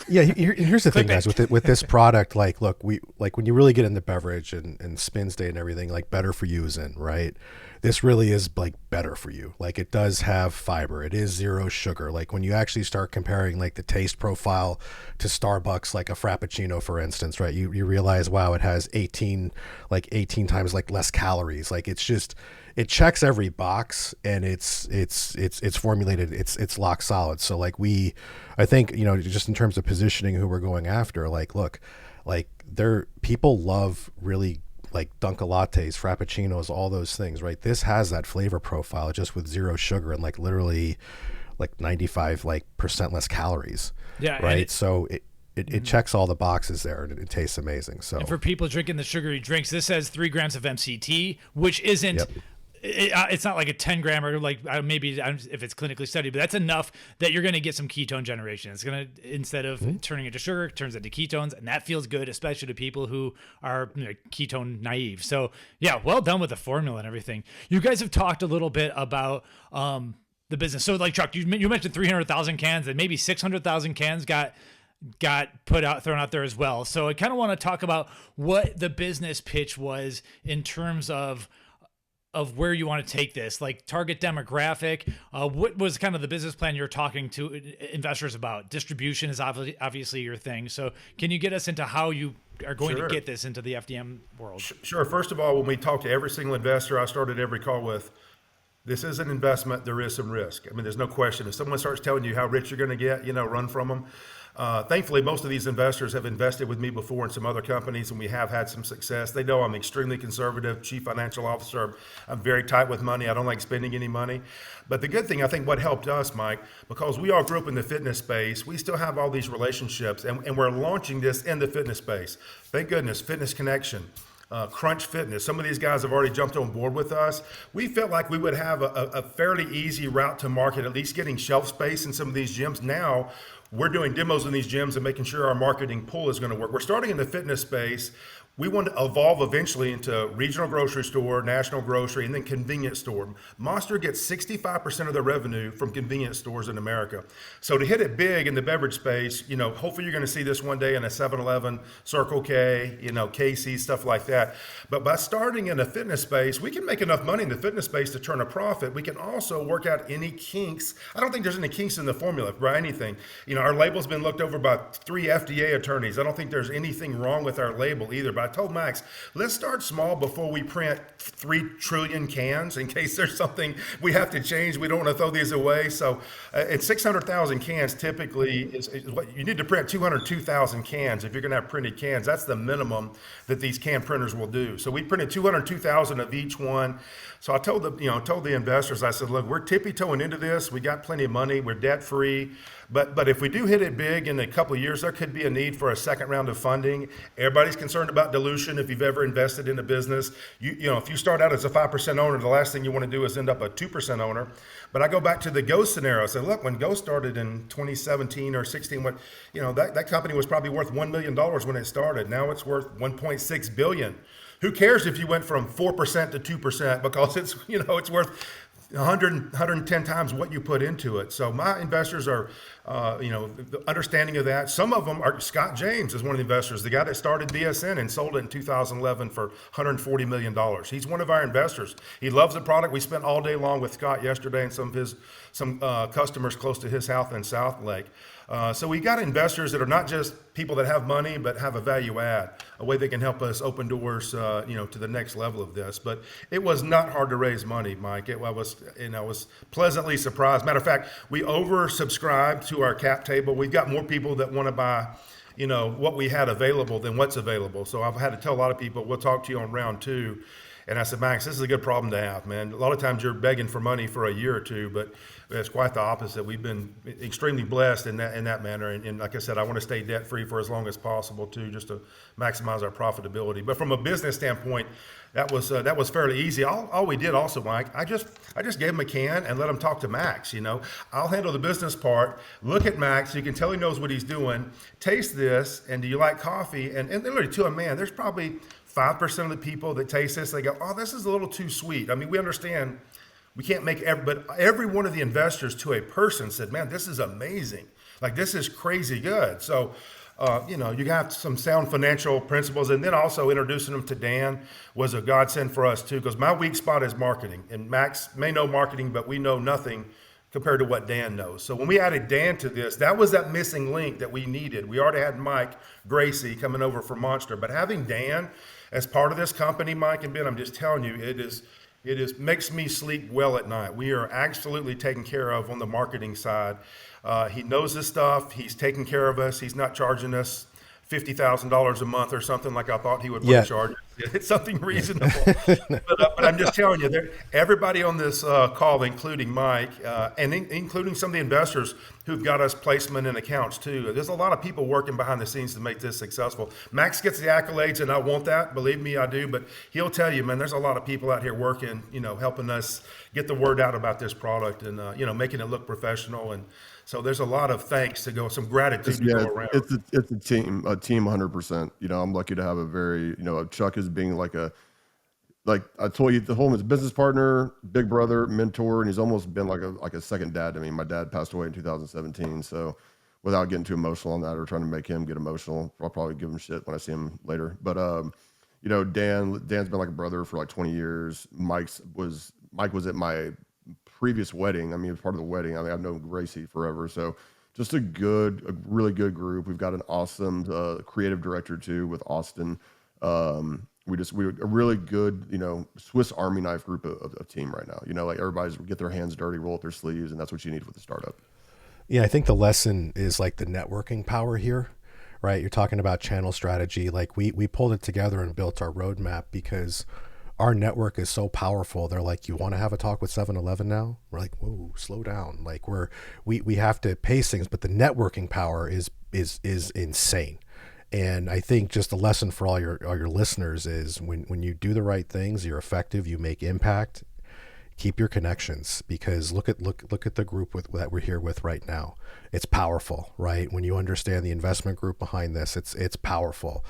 Yeah, here's the thing, guys. With this product, like, look, when you really get into beverage and spin state and everything, like better for you is in, right? This really is like better for you. Like it does have fiber. It is 0 sugar. Like when you actually start comparing like the taste profile to Starbucks, like a Frappuccino, for instance, right? You realize, wow, it has 18 times like less calories. Like it's just, it checks every box, and it's formulated. It's lock solid. So like I think, just in terms of positioning who we're going after, like, look, like people love really like Dunkin' lattes, Frappuccinos, all those things, right? This has that flavor profile just with 0 sugar and like literally like 95% less calories. Yeah. Right. So it checks all the boxes there, and it tastes amazing. So, and for people drinking the sugary drinks, this has 3 grams of MCT, which isn't. Yep. It's not like a 10 gram or like maybe if it's clinically studied, but that's enough that you're going to get some ketone generation. It's going to, instead of turning into sugar, it turns into ketones, and that feels good, especially to people who are ketone naive. So yeah, well done with the formula and everything. You guys have talked a little bit about the business. So like Chuck, you mentioned 300,000 cans, and maybe 600,000 cans got thrown out there as well. So I kind of want to talk about what the business pitch was in terms of where you want to take this, like target demographic. What was kind of the business plan you're talking to investors about? Distribution is obviously your thing. So can you get us into how you are going to get this into the FDM world? Sure. First of all, when we talk to every single investor, I started every call with, this is an investment. There is some risk. I mean, there's no question. If someone starts telling you how rich you're going to get, run from them. Thankfully, most of these investors have invested with me before in some other companies, and we have had some success. They know I'm extremely conservative, chief financial officer. I'm very tight with money. I don't like spending any money. But the good thing, I think what helped us, Mike, because we all grew up in the fitness space, we still have all these relationships, and we're launching this in the fitness space. Thank goodness, Fitness Connection. Crunch Fitness. Some of these guys have already jumped on board with us. We felt like we would have a fairly easy route to market, at least getting shelf space in some of these gyms. Now we're doing demos in these gyms and making sure our marketing pool is going to work. We're starting in the fitness space. We want to evolve eventually into regional grocery store, national grocery, and then convenience store. Monster gets 65% of their revenue from convenience stores in America. So to hit it big in the beverage space, hopefully you're going to see this one day in a 7-Eleven, Circle K, KC, stuff like that. But by starting in the fitness space, we can make enough money in the fitness space to turn a profit. We can also work out any kinks. I don't think there's any kinks in the formula by anything. Our label's been looked over by 3 FDA attorneys. I don't think there's anything wrong with our label either. But I told Max, let's start small before we print 3 trillion cans in case there's something we have to change. We don't want to throw these away. So at 600,000 cans typically is what you need to print 202,000 cans if you're going to have printed cans. That's the minimum that these can printers will do. So we printed 202,000 of each one. So I told the investors, I said, look, we're tippy-toeing into this. We got plenty of money. We're debt-free. But if we do hit it big in a couple of years, there could be a need for a second round of funding. Everybody's concerned about dilution. If you've ever invested in a business, if you start out as a 5% owner, the last thing you want to do is end up a 2% owner. But I go back to the Ghost scenario. I said, look, when Ghost started in 2017 or 16, that company was probably worth $1 million when it started. Now it's worth $1.6 billion. Who cares if you went from 4% to 2% because it's worth 110 times what you put into it. So my investors are, understanding of that. Some of them are, Scott James is one of the investors, the guy that started BSN and sold it in 2011 for $140 million. He's one of our investors. He loves the product. We spent all day long with Scott yesterday and some customers close to his house in South Lake. So we got investors that are not just people that have money, but have a value add, a way they can help us open doors, to the next level of this. But it was not hard to raise money, Mike. I was pleasantly surprised. Matter of fact, we oversubscribed to our cap table. We've got more people that want to buy, what we had available than what's available. So I've had to tell a lot of people, we'll talk to you on round 2. And I said, Max, this is a good problem to have, man. A lot of times you're begging for money for a year or two, but it's quite the opposite. We've been extremely blessed in that manner. And like I said, I want to stay debt free for as long as possible too, just to maximize our profitability. But from a business standpoint, that was fairly easy. All we did also, Mike, I just gave him a can and let him talk to Max. I'll handle the business part. Look at Max, so you can tell he knows what he's doing. Taste this, and do you like coffee? And literally to a man, there's probably 5% of the people that taste this, they go, oh, this is a little too sweet. I mean, we understand we can't make but every one of the investors to a person said, man, this is amazing. Like, this is crazy good. So, you got some sound financial principles, and then also introducing them to Dan was a godsend for us too, because my weak spot is marketing, and Max may know marketing, but we know nothing compared to what Dan knows. So when we added Dan to this, that was that missing link that we needed. We already had Mike Gracie coming over from Monster, but having Dan as part of this company, Mike and Ben, I'm just telling you, it is makes me sleep well at night. We are absolutely taken care of on the marketing side. He knows this stuff. He's taking care of us. He's not charging us $50,000 a month or something like I thought he would charge. It's something reasonable. but I'm just telling you, everybody on this call, including Mike, and including some of the investors who've got us placement in accounts too. There's a lot of people working behind the scenes to make this successful. Max gets the accolades, and I want that. Believe me, I do. But he'll tell you, man, there's a lot of people out here working, helping us get the word out about this product and, making it look professional. And so there's a lot of thanks to go, some gratitude to go around. It's a team 100%. I'm lucky to have a very, Chuck is being like I told you, the whole his business partner, big brother, mentor, and he's almost been like a second dad to me. My dad passed away in 2017, so without getting too emotional on that or trying to make him get emotional, I'll probably give him shit when I see him later. But Dan's been like a brother for like 20 years. Mike was at my previous wedding. I mean, as part of the wedding. I mean, I've known Gracie forever, so just a really good group. We've got an awesome creative director too with Austin. We're a really good, Swiss Army knife group of team right now. Like everybody's get their hands dirty, roll up their sleeves, and that's what you need with the startup. Yeah, I think the lesson is like the networking power here, right? You're talking about channel strategy. Like we pulled it together and built our roadmap because our network is so powerful. They're like, you want to have a talk with 7-Eleven now? We're like, whoa, slow down. Like we have to pace things, but the networking power is insane. And I think just the lesson for all your listeners is when you do the right things, you're effective, you make impact, keep your connections, because look at the group that we're here with right now. It's powerful, right? When you understand the investment group behind this, it's powerful.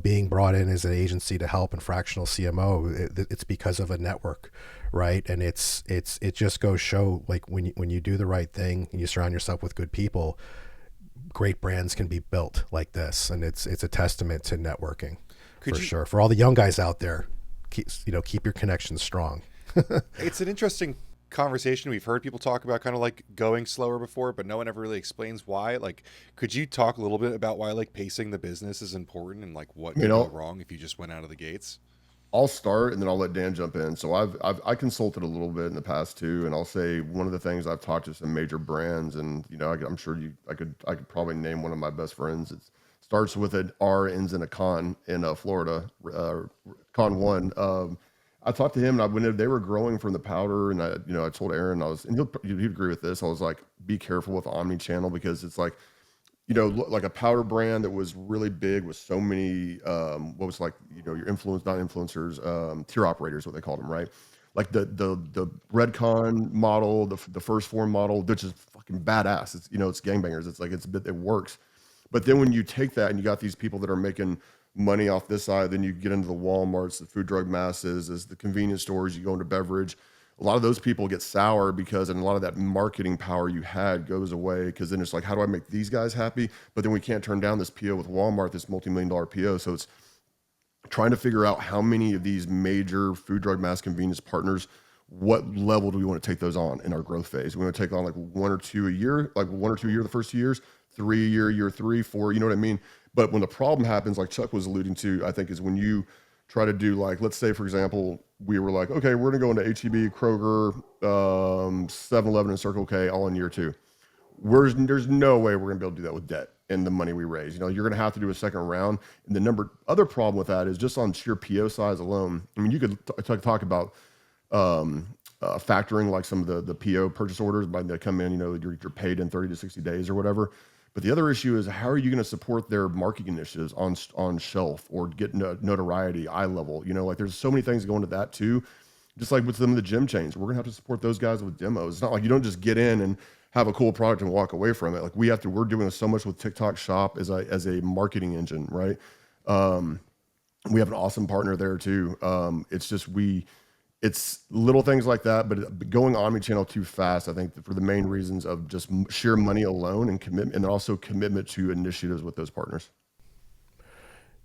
Being brought in as an agency to help in fractional CMO, it's because of a network, right? And it just goes show, like when you do the right thing and you surround yourself with good people, great brands can be built like this, and it's a testament to networking. Sure. For all the young guys out there, keep your connections strong. It's an interesting conversation. We've heard people talk about kind of like going slower before, but no one ever really explains why. Like, could you talk a little bit about why like pacing the business is important and like what could go wrong if you just went out of the gates? I'll start and then I'll let Dan jump in. So I consulted a little bit in the past too, and I'll say one of the things I've talked to some major brands, and I'm sure I could probably name one of my best friends. It starts with an R, ends in a con in Florida, Con One. I talked to him, and when they were growing from the powder, and I told Aaron, and he'd agree with this. I was like, be careful with omni-channel, because it's like, like a powder brand that was really big with so many, your not influencers, tier operators, what they called them, right? Like the Redcon model, the First Form model, which is fucking badass. It's, it's gangbangers. It's like, it works. But then when you take that and you got these people that are making money off this side, then you get into the Walmarts, the food, drug masses, as the convenience stores, you go into beverage. A lot of those people get sour because, and a lot of that marketing power you had goes away, because then it's like, how do I make these guys happy? But then we can't turn down this PO with Walmart, this multi-million-dollar PO. So it's trying to figure out how many of these major food, drug, mass convenience partners, what level do we want to take those on in our growth phase? We want to take on like one or two a year the first 2 years, 3 a year 3, 4, you know what I mean? But when the problem happens, like Chuck was alluding to, I think is when you try to do, like, let's say, for example, we were like, okay, we're going to go into HEB, Kroger, 7-Eleven, and Circle K all in year 2. there's no way we're gonna be able to do that with debt and the money we raise. You know, you're gonna have to do a second round. And the other problem with that is just on sheer PO size alone. I mean, you could talk about factoring like some of the PO purchase orders by they come in, you know, you're paid in 30 to 60 days or whatever. But the other issue is how are you going to support their marketing initiatives on shelf or get notoriety, eye level? You know, like there's so many things going to that too. Just like with some of the gym chains, we're gonna have to support those guys with demos. It's not like you don't just get in and have a cool product and walk away from it. Like we're doing so much with TikTok Shop as a marketing engine, right? We have an awesome partner there too. It's little things like that, but going omni-channel too fast, I think for the main reasons of just sheer money alone and commitment, and also commitment to initiatives with those partners.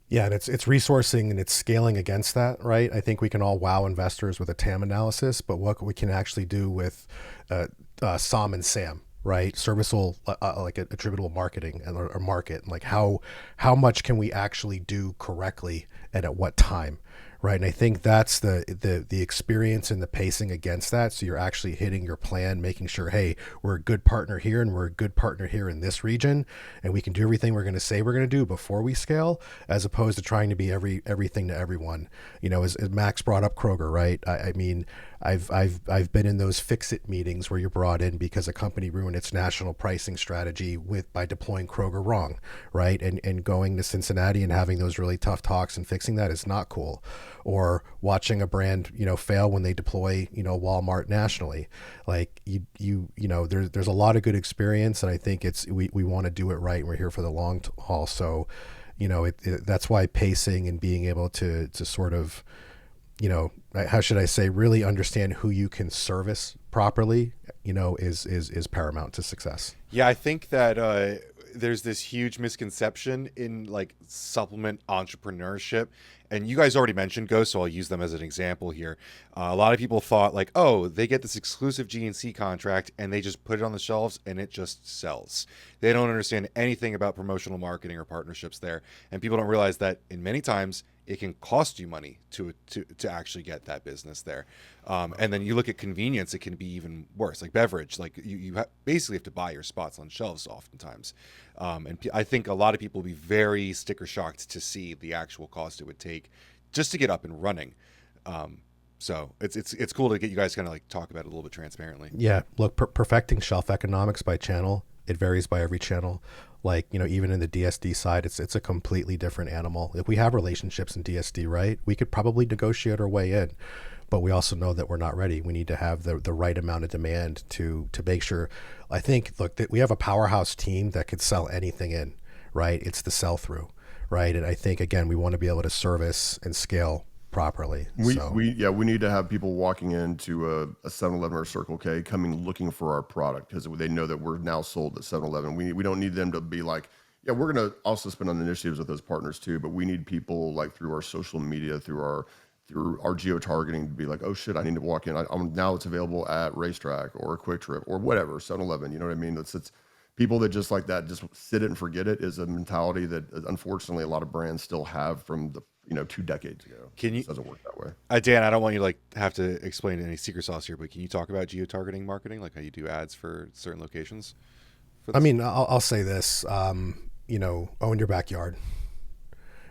Yeah, and it's resourcing and it's scaling against that, right? I think we can all wow investors with a TAM analysis, but what we can actually do with SOM and SAM, right? Serviceable, like attributable marketing or market, like how much can we actually do correctly and at what time, right? And I think that's the experience and the pacing against that. So you're actually hitting your plan, making sure, hey, we're a good partner here and we're a good partner here in this region, and we can do everything we're going to say we're going to do before we scale, as opposed to trying to be everything to everyone. You know, as Max brought up Kroger, right? I mean, I've been in those fix-it meetings where you're brought in because a company ruined its national pricing strategy by deploying Kroger wrong, right? And going to Cincinnati and having those really tough talks and fixing that is not cool. Or watching a brand, you know, fail when they deploy, you know, Walmart nationally. Like you know, there's a lot of good experience, and I think we want to do it right, and we're here for the long haul. So, you know, that's why pacing and being able to sort of, you know, how should I say, really understand who you can service properly, you know, is paramount to success. Yeah, I think that there's this huge misconception in like supplement entrepreneurship, and you guys already mentioned Ghost, so I'll use them as an example here. A lot of people thought like, oh, they get this exclusive GNC contract and they just put it on the shelves and it just sells. They don't understand anything about promotional marketing or partnerships there, and people don't realize that in many times it can cost you money to actually get that business there. And then you look at convenience, it can be even worse. Like beverage, like you basically have to buy your spots on shelves oftentimes. And I think a lot of people will be very sticker shocked to see the actual cost it would take just to get up and running. So it's cool to get you guys kind of like talk about it a little bit transparently. Yeah, look, perfecting shelf economics by channel, it varies by every channel. Like, you know, even in the DSD side, it's a completely different animal. If we have relationships in DSD, right, we could probably negotiate our way in, but we also know that we're not ready. We need to have the right amount of demand to make sure. I think, look, that we have a powerhouse team that could sell anything in, right? It's the sell through, right? And I think, again, we want to be able to service and scale properly. We need to have people walking into a 7-Eleven or Circle K coming looking for our product because they know that we're now sold at 7-Eleven. We don't need them to be like, yeah, we're going to also spend on initiatives with those partners too, but we need people like through our social media, through our geo-targeting to be like, oh shit, I need to walk in. Now it's available at Racetrack or Quick Trip or whatever, 7-Eleven, you know what I mean? It's people that just like that, just sit it and forget it is a mentality that unfortunately a lot of brands still have from the 2 decades ago. It doesn't work that way. Dan, I don't want you to like have to explain any secret sauce here, but can you talk about geo-targeting marketing, like how you do ads for certain locations? I mean, I'll say this, you know, own your backyard,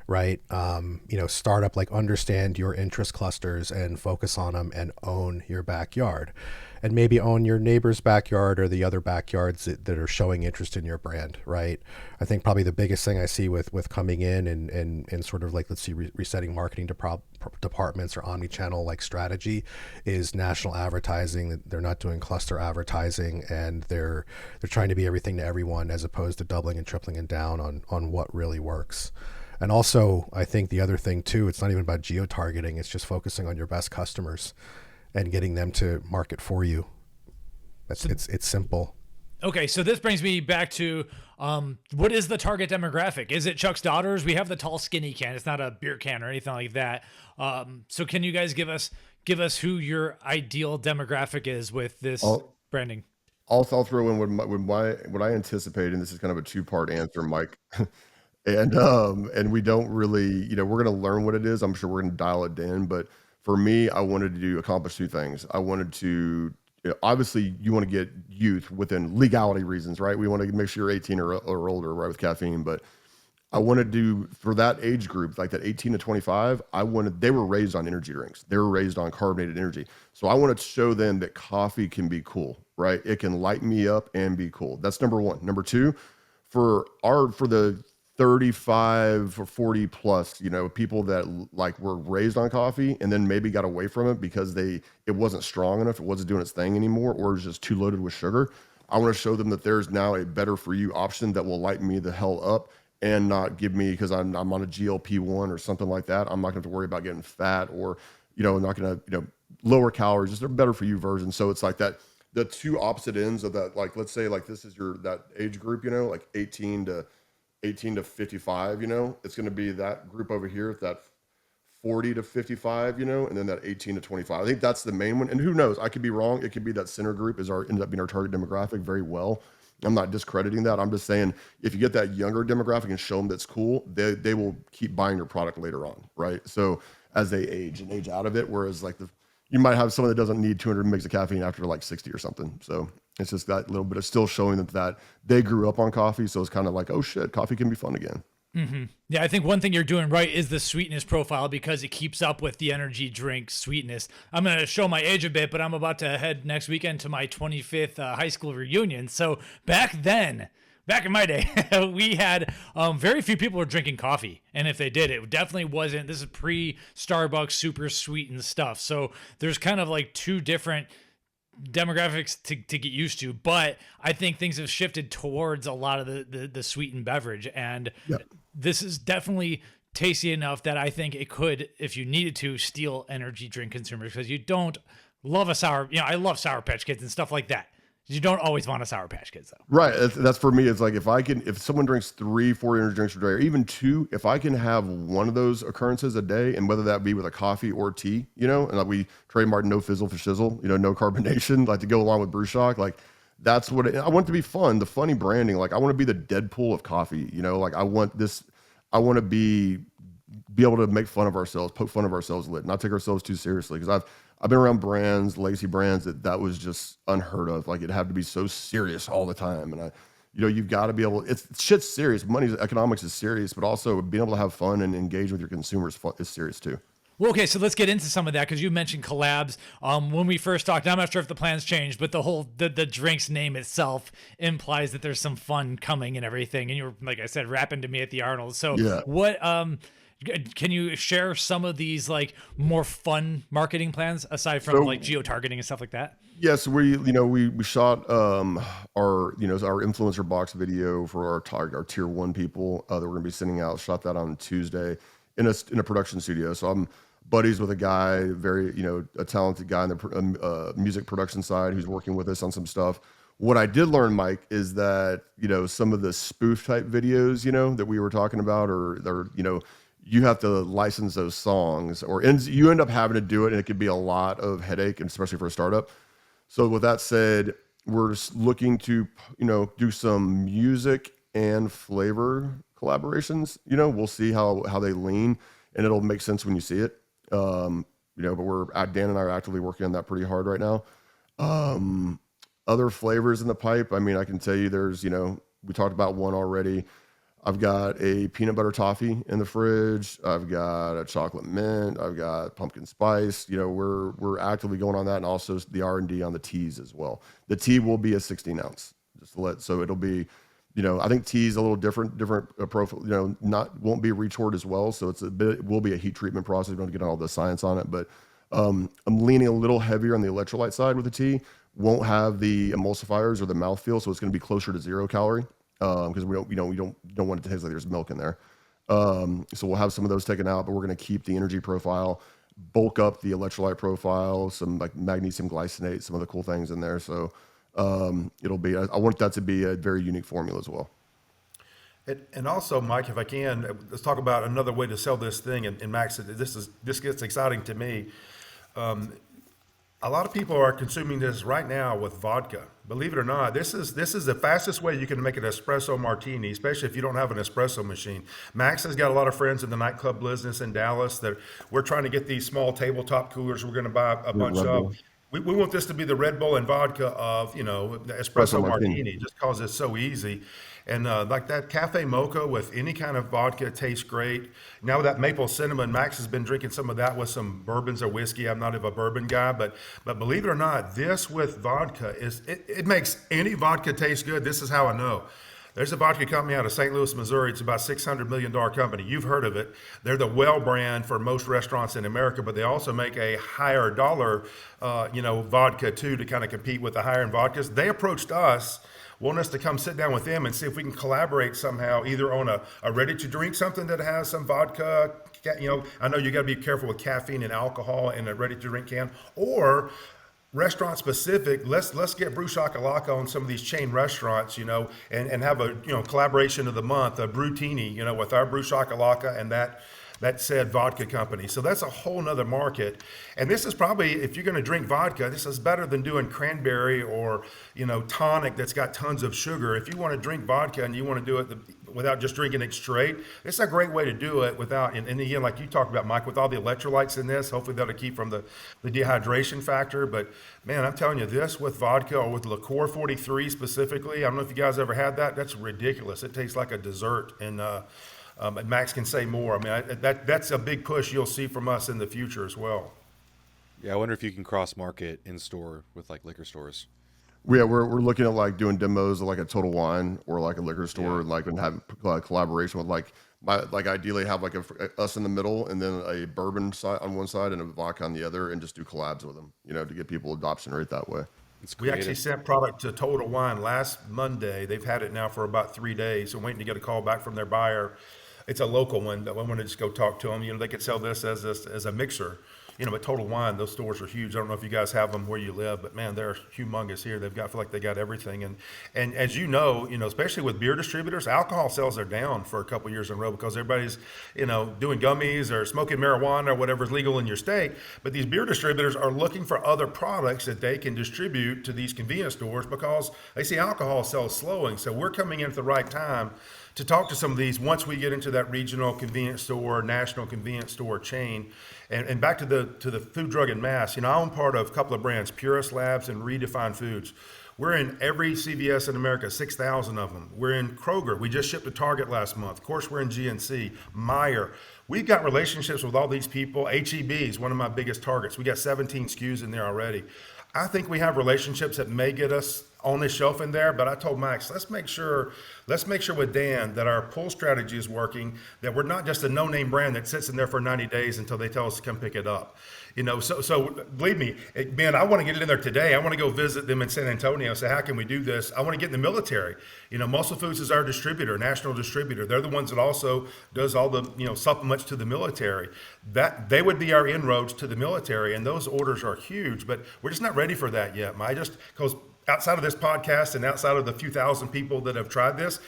right? You know, start up, like understand your interest clusters and focus on them and own your backyard. And maybe own your neighbor's backyard or the other backyards that are showing interest in your brand, right? I think probably the biggest thing I see with coming in and sort of like, let's see, resetting marketing departments or omni-channel like strategy is national advertising. They're not doing cluster advertising, and they're trying to be everything to everyone as opposed to doubling and tripling and down on what really works. And also, I think the other thing too, it's not even about geo-targeting, it's just focusing on your best customers and getting them to market for you. It's simple. Okay, so this brings me back to what is the target demographic? Is it Chuck's daughters? We have the tall, skinny can. It's not a beer can or anything like that. So can you guys give us who your ideal demographic is with this branding? I'll throw in what I anticipate, and this is kind of a 2-part answer, Mike. and we don't really, we're going to learn what it is. I'm sure we're going to dial it in, but for me, I wanted to accomplish 2 things. I wanted to obviously you want to get youth within legality reasons, right? We want to make sure you're 18 or older, right, with caffeine. But I want to do for that age group, like that 18 to 25, they were raised on energy drinks. They were raised on carbonated energy. So I want to show them that coffee can be cool, right? It can light me up and be cool. That's number one. Number two, for the 35 or 40 plus, people that like were raised on coffee and then maybe got away from it because it wasn't strong enough, it wasn't doing its thing anymore, or it was just too loaded with sugar. I want to show them that there's now a better for you option that will light me the hell up and not give me, because I'm on a GLP-1 or something like that. I'm not going to have to worry about getting fat or, not going to, lower calories. Just a better for you version. So it's like that, the two opposite ends of that, like, let's say like this is that age group, like 18 to 55, it's going to be that group over here, that 40 to 55, and then that 18 to 25. I think that's the main one. And who knows? I could be wrong. It could be that center group ends up being our target demographic very well. I'm not discrediting that. I'm just saying if you get that younger demographic and show them that's cool, they will keep buying your product later on, right? So as they age out of it, whereas like you might have someone that doesn't need 200 mg of caffeine after like 60 or something. So it's just that little bit of still showing them that they grew up on coffee. So it's kind of like, oh shit, coffee can be fun again. Mm-hmm. Yeah, I think one thing you're doing right is the sweetness profile because it keeps up with the energy drink sweetness. I'm going to show my age a bit, but I'm about to head next weekend to my 25th high school reunion. So back in my day, we had very few people were drinking coffee. And if they did, it definitely wasn't. This is pre-Starbucks super sweetened stuff. So there's kind of like two different demographics to get used to, but I think things have shifted towards a lot of the sweetened beverage, and this is definitely tasty enough that I think it could, if you needed to, steal energy drink consumers, because you don't love a sour, I love Sour Patch Kids and stuff like that. You don't always want a Sour Patch Kids though. Right. That's for me. It's like if someone drinks 3-4 energy drinks a day, or even 2, if I can have one of those occurrences a day, and whether that be with a coffee or tea, and like we trademark no fizzle for shizzle, no carbonation, like to go along with Brew Shock, like that's what I want it to be fun, the funny branding. Like I want to be the Deadpool of coffee, like I want to be able to make fun of ourselves, poke fun of ourselves a little, not take ourselves too seriously. Because I've been around brands, legacy brands that was just unheard of. Like it had to be so serious all the time. And you've got to be able, shit's serious. Money, economics is serious, but also being able to have fun and engage with your consumers is serious too. Well, okay, so let's get into some of that because you mentioned collabs. When we first talked, I'm not sure if the plans changed, but the drink's name itself implies that there's some fun coming and everything. And you were, like I said, rapping to me at the Arnold. So what, can you share some of these like more fun marketing plans aside from like geo-targeting and stuff like that? Yes, we shot our influencer box video for our tier 1 people that we're going to be sending out. Shot that on Tuesday in a production studio. So I'm buddies with a guy, very a talented guy on the music production side who's working with us on some stuff. What I did learn, Mike, is that some of the spoof type videos that we were talking about, or you have to license those songs, and you end up having to do it, and it could be a lot of headache, and especially for a startup. So with that said, we're just looking to do some music and flavor collaborations. We'll see how they lean, and it'll make sense when you see it. But Dan and I are actively working on that pretty hard right now. Other flavors in the pipe. I mean, I can tell you there's, we talked about one already. I've got a peanut butter toffee in the fridge. I've got a chocolate mint. I've got pumpkin spice. We're actively going on that, and also the R&D on the teas as well. The tea will be a 16 ounce, so it'll be, I think tea is a little different profile. Won't be retort as well, so it will be a heat treatment process. We don't get all the science on it, but I'm leaning a little heavier on the electrolyte side with the tea. Won't have the emulsifiers or the mouthfeel, so it's going to be closer to 0 calorie. Because we don't want it to taste like there's milk in there. So we'll have some of those taken out, but we're going to keep the energy profile, bulk up the electrolyte profile, some like magnesium glycinate, some of the cool things in there. So it'll be, I want that to be a very unique formula as well. And also, Mike, if I can, let's talk about another way to sell this thing. And Max, this gets exciting to me. A lot of people are consuming this right now with vodka. Believe it or not, this is the fastest way you can make an espresso martini, especially if you don't have an espresso machine. Max has got a lot of friends in the nightclub business in Dallas that we're trying to get these small tabletop coolers we're going to buy a bunch of. We want this to be the Red Bull and vodka of, the Espresso espresso martini. martini, just because it's so easy. And like that cafe mocha with any kind of vodka tastes great. Now with that maple cinnamon, Max has been drinking some of that with some bourbons or whiskey. I'm not a bourbon guy, but believe it or not, this with vodka it makes any vodka taste good. This is how I know. There's a vodka company out of St. Louis, Missouri. It's about $600 million company. You've heard of it. They're the well brand for most restaurants in America, but they also make a higher dollar, vodka too, to kind of compete with the higher end vodkas. They approached us, want us to come sit down with them and see if we can collaborate somehow, either on a ready to drink something that has some vodka. I know you got to be careful with caffeine and alcohol in a ready to drink can, or restaurant specific. Let's get Brew Shockalaka on some of these chain restaurants, and have a collaboration of the month, a Brewtini, with our Brew Shockalaka and that said vodka company. So that's a whole nother market. And this is probably, if you're going to drink vodka, this is better than doing cranberry or, tonic that's got tons of sugar. If you want to drink vodka and you want to do it without just drinking it straight, it's a great way to do it without, and again, like you talked about, Mike, with all the electrolytes in this, hopefully that'll keep from the dehydration factor. But man, I'm telling you, this with vodka or with liqueur 43 specifically, I don't know if you guys ever had that. That's ridiculous. It tastes like a dessert. And Max can say more. I mean, that's a big push you'll see from us in the future as well. Yeah, I wonder if you can cross market in store with like liquor stores. Yeah, we're looking at like doing demos of like a Total Wine or like a liquor store, and have collaboration with like ideally have like us in the middle and then a bourbon side on one side and a vodka on the other, and just do collabs with them, to get people adoption rate that way. We actually sent product to Total Wine last Monday. They've had it now for about 3 days. So waiting to get a call back from their buyer. It's a local one. I want to just go talk to them. They could sell this as a mixer. But Total Wine, those stores are huge. I don't know if you guys have them where you live, but man, they're humongous here. I feel like they got everything. And as you know, especially with beer distributors, alcohol sales are down for a couple of years in a row because everybody's, doing gummies or smoking marijuana or whatever's legal in your state. But these beer distributors are looking for other products that they can distribute to these convenience stores because they see alcohol sales slowing. So we're coming in at the right time to talk to some of these once we get into that regional convenience store, national convenience store chain. And back to the food, drug, and mass. I own part of a couple of brands, Purist Labs and Redefined Foods. We're in every CVS in America, 6,000 of them. We're in Kroger. We just shipped to Target last month. Of course, we're in GNC, Meijer. We've got relationships with all these people. HEB is one of my biggest targets. We got 17 SKUs in there already. I think we have relationships that may get us on this shelf in there, but I told Max, let's make sure with Dan that our pull strategy is working, that we're not just a no-name brand that sits in there for 90 days until they tell us to come pick it up. So believe me, man, I want to get it in there today. I want to go visit them in San Antonio, say, how can we do this? I want to get in the military. Muscle Foods is our distributor, national distributor. They're the ones that also does all the, supplements to the military. That they would be our inroads to the military, and those orders are huge, but we're just not ready for that yet. Because outside of this podcast and outside of the few thousand people that have tried this,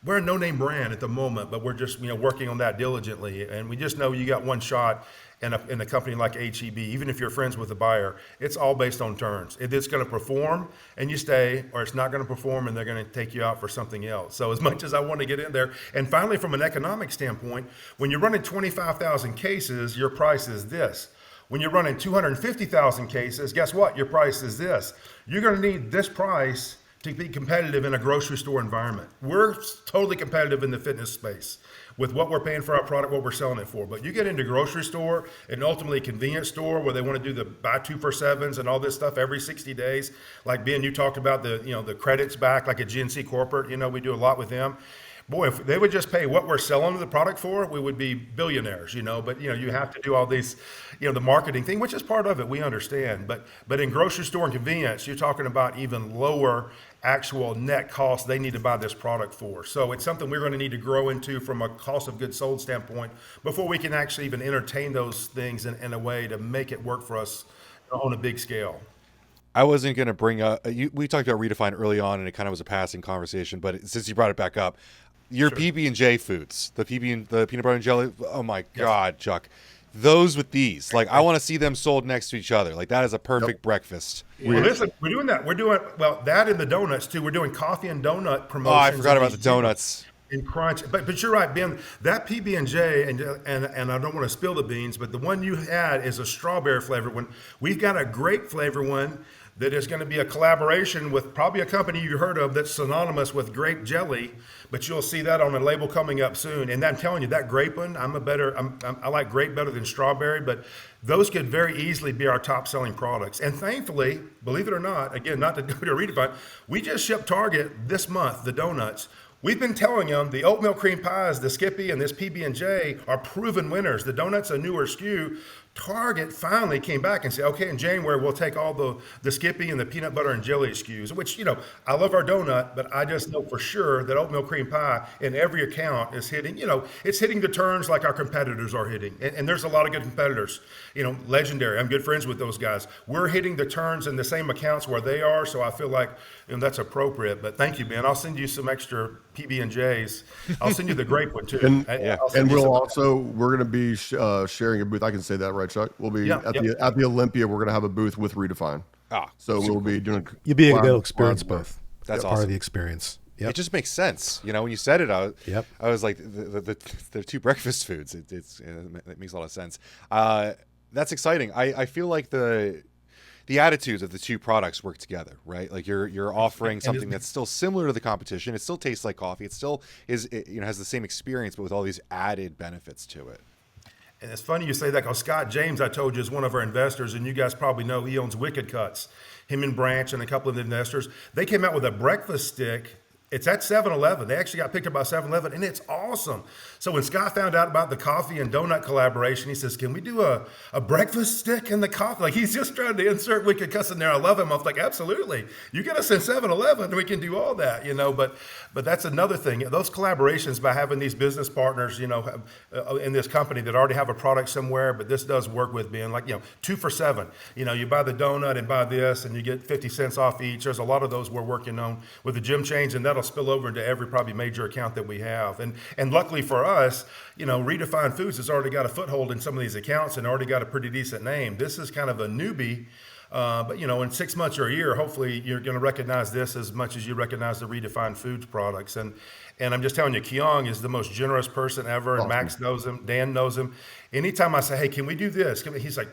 we're a no-name brand at the moment, but we're just working on that diligently. And we just know you got one shot in a company like HEB. Even if you're friends with the buyer, it's all based on turns. It's going to perform and you stay, or it's not going to perform and they're going to take you out for something else. So as much as I want to get in there, and finally, from an economic standpoint, when you're running 25,000 cases, your price is this. When you're running 250,000 cases, guess what? Your price is this. You're going to need this price to be competitive in a grocery store environment. We're totally competitive in the fitness space with what we're paying for our product, what we're selling it for. But you get into grocery store and ultimately convenience store where they want to do the buy 2 for 7s and all this stuff every 60 days. Like Ben, you talked about the credits back, like a GNC corporate, we do a lot with them. Boy, if they would just pay what we're selling the product for, we would be billionaires, But, you have to do all these, the marketing thing, which is part of it. We understand. But in grocery store and convenience, you're talking about even lower actual net cost they need to buy this product for. So it's something we're going to need to grow into from a cost of goods sold standpoint before we can actually even entertain those things in a way to make it work for us on a big scale. I wasn't going to bring up, we talked about Redefine early on and it kind of was a passing conversation, but since you brought it back up, your sure. PB&J foods, the peanut butter and jelly. Oh my God, Chuck, those with these, like I want to see them sold next to each other. Like that is a perfect breakfast. Well, listen, we're doing that. We're doing that and the donuts too. We're doing coffee and donut promotions. Oh, I forgot about the donuts. and crunch. But you're right, Ben. That PB&J, and I don't want to spill the beans, but the one you had is a strawberry flavored one. We've got a grape flavor one that is going to be a collaboration with probably a company you heard of that's synonymous with grape jelly, but you'll see that on a label coming up soon. And I'm telling you, that grape one, I like grape better than strawberry, but those could very easily be our top selling products. And thankfully, believe it or not, again, not to go to Redefine, we just shipped Target this month, the donuts. We've been telling them the oatmeal cream pies, the Skippy, and this PB&J are proven winners. The donut's a newer SKU. Target finally came back and said, okay, in January, we'll take all the Skippy and the peanut butter and jelly SKUs, which, I love our donut, but I just know for sure that oatmeal cream pie in every account is hitting, it's hitting the turns like our competitors are hitting. And there's a lot of good competitors, Legendary. I'm good friends with those guys. We're hitting the turns in the same accounts where they are. So I feel like that's appropriate. But thank you, Ben. I'll send you some extra PB&Js. I'll send you the grape one too. And we're going to be sharing a booth. I can say that, right, Chuck? We'll be at the Olympia. We're going to have a booth with Redefine. So we'll be doing. You'll be able to experience both. That's part awesome. of the experience. Yep. It just makes sense. When you said it, I was like, the two breakfast foods. It makes a lot of sense. That's exciting. I feel like the attitudes of the two products work together, right? Like you're offering something that's still similar to the competition. It still tastes like coffee. It still has the same experience, but with all these added benefits to it. And it's funny you say that because Scott James, I told you, is one of our investors, and you guys probably know he owns Wicked Cuts. Him and Branch and a couple of the investors, they came out with a breakfast stick. It's at 7-Eleven. They actually got picked up by 7-Eleven, and it's awesome. So when Scott found out about the coffee and donut collaboration, he says, can we do a breakfast stick in the coffee? Like, he's just trying to insert Wicked Cuts in there. I love him. I was like, absolutely. You get us in 7-Eleven, we can do all that, But that's another thing. Those collaborations, by having these business partners, in this company that already have a product somewhere, but this does work with being like, 2 for $7. You buy the donut and buy this, and you get 50 cents off each. There's a lot of those we're working on with the gym chains, and that'll spill over into every probably major account that we have. And luckily for us, Redefined Foods has already got a foothold in some of these accounts and already got a pretty decent name. This is kind of a newbie, but in 6 months or a year, hopefully you're going to recognize this as much as you recognize the Redefined Foods products. And I'm just telling you, Keong is the most generous person ever. And Max knows him, Dan knows him. Anytime I say, hey, can we do this? He's like,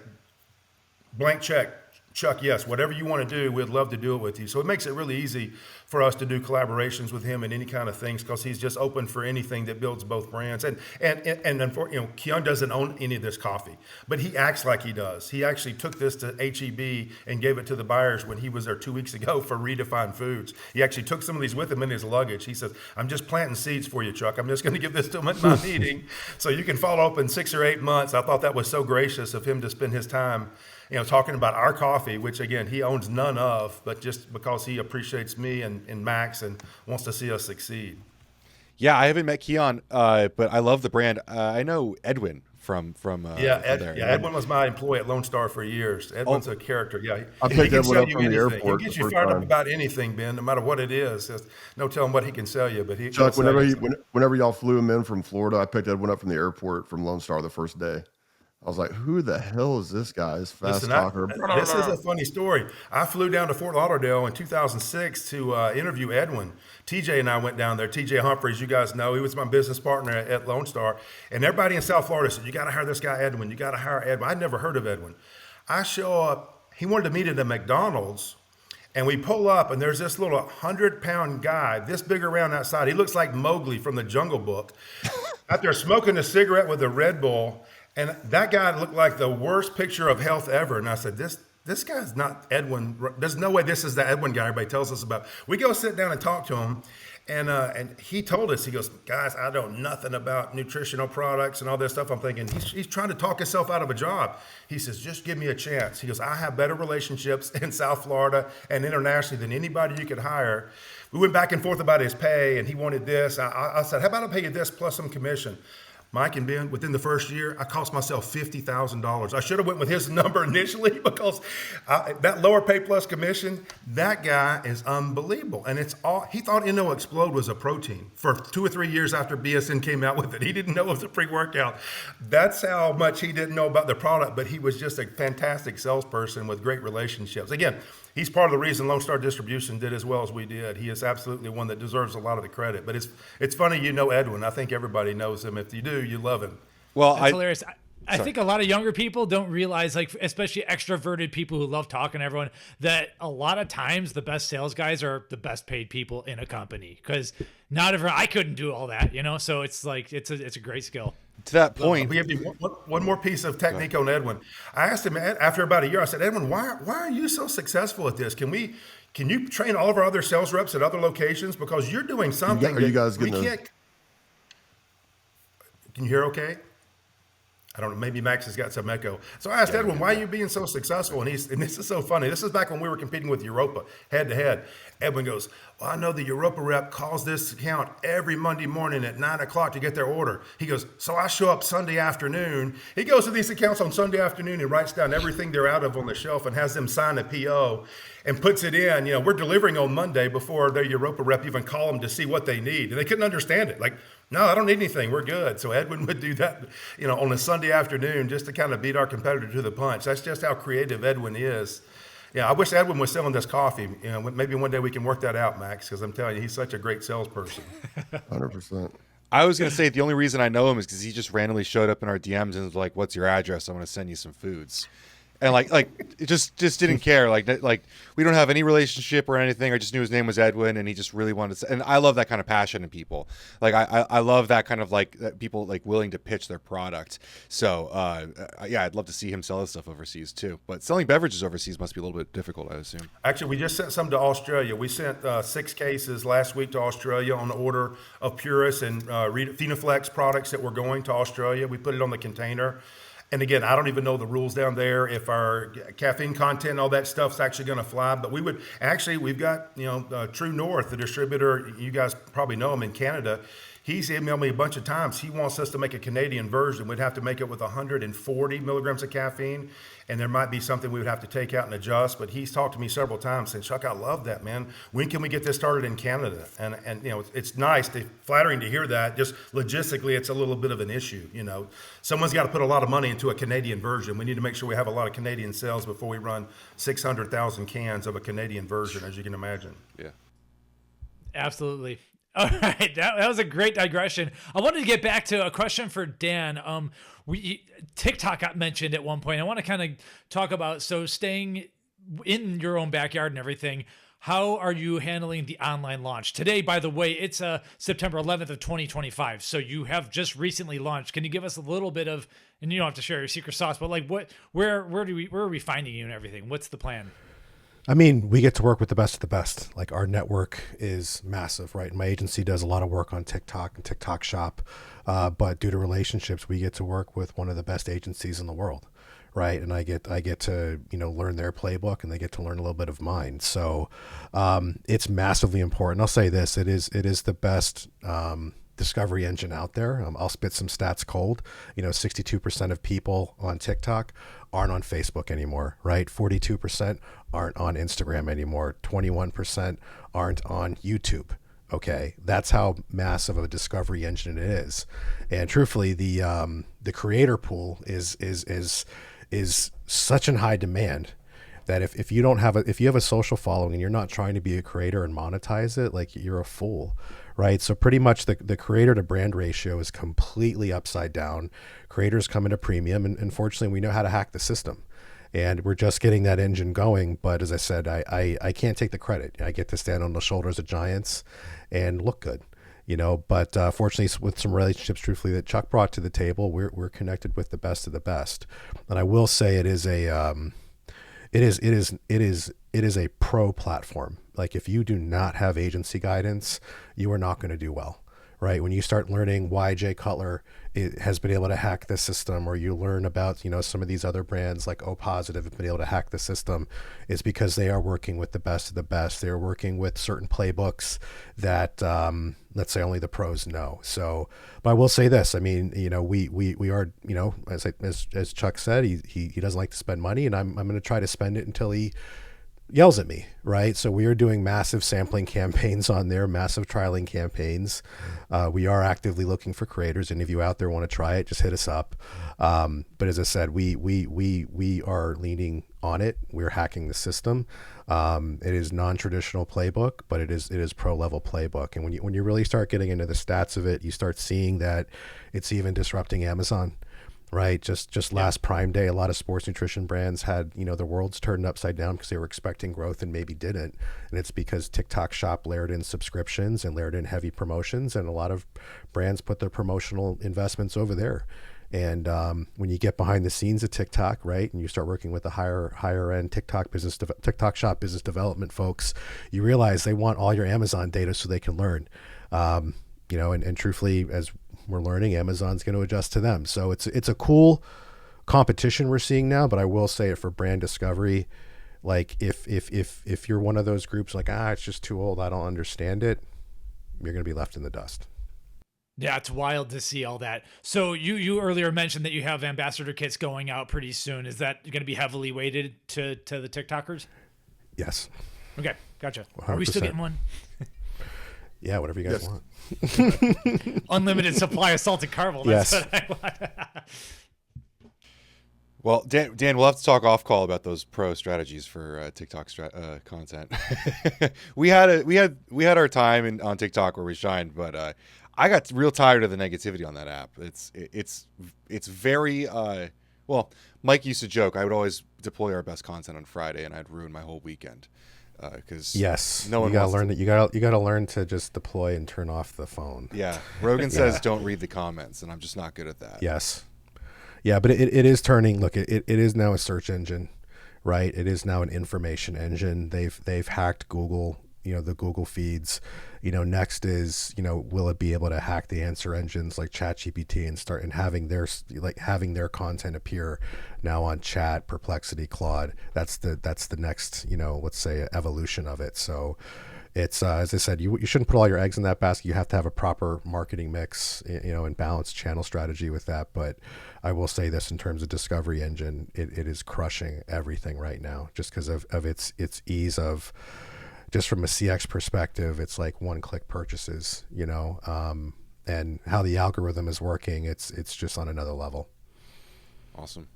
blank check. Chuck, yes, whatever you want to do, we'd love to do it with you. So it makes it really easy for us to do collaborations with him and any kind of things because he's just open for anything that builds both brands. And Keon doesn't own any of this coffee, but he acts like he does. He actually took this to HEB and gave it to the buyers when he was there 2 weeks ago for Redefined Foods. He actually took some of these with him in his luggage. He says, I'm just planting seeds for you, Chuck. I'm just going to give this to him at my meeting so you can follow up in 6 or 8 months. I thought that was so gracious of him to spend his time talking about our coffee, which again, he owns none of, but just because he appreciates me and Max and wants to see us succeed. Yeah, I haven't met Keon, but I love the brand. I know Edwin from there. Yeah, Edwin was my employee at Lone Star for years. Edwin's a character. Yeah, I picked Edwin up from the airport. He gets you fired up about anything, Ben, no matter what it is. There's no telling what he can sell you. But Chuck, whenever y'all flew him in from Florida, I picked Edwin up from the airport from Lone Star the first day. I was like, who the hell is this guy? This fast talker. This is a funny story. I flew down to Fort Lauderdale in 2006 to interview Edwin. TJ and I went down there. TJ Humphreys, you guys know, he was my business partner at Lone Star. And everybody in South Florida said, you got to hire this guy, Edwin. You got to hire Edwin. I'd never heard of Edwin. I show up. He wanted to meet at a McDonald's. And we pull up, and there's this little 100-pound guy, this big around outside. He looks like Mowgli from the Jungle Book, out there smoking a cigarette with a Red Bull. And that guy looked like the worst picture of health ever. And I said, this guy's not Edwin. There's no way this is the Edwin guy everybody tells us about. We go sit down and talk to him. And he told us, he goes, guys, I know nothing about nutritional products and all this stuff. I'm thinking, he's trying to talk himself out of a job. He says, just give me a chance. He goes, I have better relationships in South Florida and internationally than anybody you could hire. We went back and forth about his pay, and he wanted this. I said, how about I pay you this plus some commission? Mike and Ben, within the first year, I cost myself $50,000. I should have went with his number initially because that lower pay plus commission, that guy is unbelievable. And it's all, he thought NO Explode was a protein for 2 or 3 years after BSN came out with it. He didn't know it was a pre-workout. That's how much he didn't know about the product, but he was just a fantastic salesperson with great relationships. Again, he's part of the reason Lone Star Distribution did as well as we did. He is absolutely one that deserves a lot of the credit. But it's funny, you know Edwin. I think everybody knows him. If you do, you love him. Well, That's hilarious. I think a lot of younger people don't realize, like, especially extroverted people who love talking to everyone, that a lot of times the best sales guys are the best paid people in a company, because not everyone, I couldn't do all that, you know? So it's like, it's a great skill. To that point, We have one more piece of technique on Edwin. I asked him after about a year, I said, Edwin, why are you so successful at this? Can you train all of our other sales reps at other locations? Because you're doing something Are you guys getting Can you hear okay? I don't know. Maybe Max has got some echo. So I asked Edwin, why are you being so successful? And this is so funny. This is back when we were competing with Europa head to head. Edwin goes, well, I know the Europa rep calls this account every Monday morning at 9 o'clock to get their order. He goes, so I show up Sunday afternoon. He goes to these accounts on Sunday afternoon and writes down everything they're out of on the shelf and has them sign a PO and puts it in. You know, we're delivering on Monday before their Europa rep even call them to see what they need. And they couldn't understand it. Like, no, I don't need anything. We're good. So Edwin would do that, you know, on a Sunday afternoon just to kind of beat our competitor to the punch. That's just how creative Edwin is. Yeah, I wish Edwin was selling this coffee. You know, maybe one day we can work that out, Max, because I'm telling you, he's such a great salesperson. 100%. I was going to say the only reason I know him is because he just randomly showed up in our DMs and was like, what's your address? I want to send you some foods. And like it just didn't care. Like we don't have any relationship or anything. I just knew his name was Edwin, and he just really wanted to. And I love that kind of passion in people. Like I love that kind of like that people like willing to pitch their product. So yeah, I'd love to see him sell his stuff overseas too. But selling beverages overseas must be a little bit difficult, I assume. Actually, we just sent some to Australia. We sent 6 cases last week to Australia on order of Purus and Phenoflex products that were going to Australia. We put it on the container. And again, I don't even know the rules down there, if our caffeine content and all that stuff's actually going to fly. But we've got, you know, True North, the distributor, you guys probably know him in Canada. He's emailed me a bunch of times. He wants us to make a Canadian version. We'd have to make it with 140 milligrams of caffeine, and there might be something we would have to take out and adjust. But he's talked to me several times saying, Chuck, I love that, man. When can we get this started in Canada? And you know, it's nice, flattering to hear that. Just logistically, it's a little bit of an issue. You know, someone's got to put a lot of money into a Canadian version. We need to make sure we have a lot of Canadian sales before we run 600,000 cans of a Canadian version, as you can imagine. Yeah. Absolutely. All right, that was a great digression. I wanted to get back to a question for Dan. TikTok got mentioned at one point. I want to kind of talk about, so staying in your own backyard and everything, how are you handling the online launch? Today, by the way, it's September 11th of 2025, so you have just recently launched. Can you give us a little bit of, and you don't have to share your secret sauce, but like where are we finding you and everything? What's the plan? I mean, we get to work with the best of the best. Like, our network is massive, right? My agency does a lot of work on TikTok and TikTok Shop, but due to relationships, we get to work with one of the best agencies in the world, right? And I get to, you know, learn their playbook, and they get to learn a little bit of mine. So it's massively important. I'll say this: it is the best discovery engine out there. I'll spit some stats cold. You know, 62% of people on TikTok aren't on Facebook anymore, right? 42% aren't on Instagram anymore. 21% aren't on YouTube. Okay, that's how massive of a discovery engine it is. And truthfully, the creator pool is such in high demand that if you have a social following and you're not trying to be a creator and monetize it, like, you're a fool, right? So pretty much the creator to brand ratio is completely upside down. Creators come into premium, and unfortunately we know how to hack the system, and we're just getting that engine going. But as I said, I can't take the credit. I get to stand on the shoulders of giants and look good, you know. But fortunately, with some relationships, truthfully, that Chuck brought to the table, we're connected with the best of the best. And I will say it is a pro platform. Like, if you do not have agency guidance, you are not going to do well, right? When you start learning why Jay Cutler has been able to hack the system, or you learn about, some of these other brands like O Positive have been able to hack the system, it's because they are working with the best of the best. They're working with certain playbooks that, let's say, only the pros know. So, but I will say this, I mean, we are, as Chuck said, he doesn't like to spend money, and I'm going to try to spend it until he yells at me, right? So we are doing massive sampling campaigns on there, massive trialing campaigns. We are actively looking for creators. Any of you out there want to try it, just hit us up. But as I said, we are leaning on it. We're hacking the system. It is non-traditional playbook, but it is pro level playbook. And when you really start getting into the stats of it, you start seeing that it's even disrupting Amazon. Right. Just last Prime Day, a lot of sports nutrition brands had, the world's turned upside down because they were expecting growth and maybe didn't. And it's because TikTok Shop layered in subscriptions and layered in heavy promotions. And a lot of brands put their promotional investments over there. And when you get behind the scenes of TikTok, right, and you start working with the higher end TikTok Shop business development folks, you realize they want all your Amazon data so they can learn. And truthfully, as we're learning, Amazon's going to adjust to them. So it's a cool competition we're seeing now. But I will say it for brand discovery, like if you're one of those groups like, it's just too old, I don't understand it, you're going to be left in the dust. Yeah, it's wild to see all that. So you earlier mentioned that you have ambassador kits going out pretty soon. Is that going to be heavily weighted to the TikTokers? Yes. Okay, gotcha. 100%. Are we still getting one? Yeah, whatever you guys want. Unlimited supply of salted caramel. That's Yes. what I want. Well, Dan, we'll have to talk off call about those pro strategies for TikTok content. we had our time on TikTok where we shined, but I got real tired of the negativity on that app. It's very well. Mike used to joke I would always deploy our best content on Friday, and I'd ruin my whole weekend. Because no one gotta learn that you gotta learn to just deploy and turn off the phone. Yeah, Rogan says don't read the comments, and I'm just not good at that. Yes, yeah, but it is turning. Look, it is now a search engine, right? It is now an information engine. They've hacked Google. The Google feeds. Next is will it be able to hack the answer engines like ChatGPT and start and having their content appear now on Chat, Perplexity, Claude. That's the next let's say evolution of it. So it's as I said, you shouldn't put all your eggs in that basket. You have to have a proper marketing mix, and balanced channel strategy with that. But I will say this in terms of discovery engine, it is crushing everything right now just because of its ease of. Just from a CX perspective, it's like one-click purchases, and how the algorithm is working. It's just on another level. Awesome.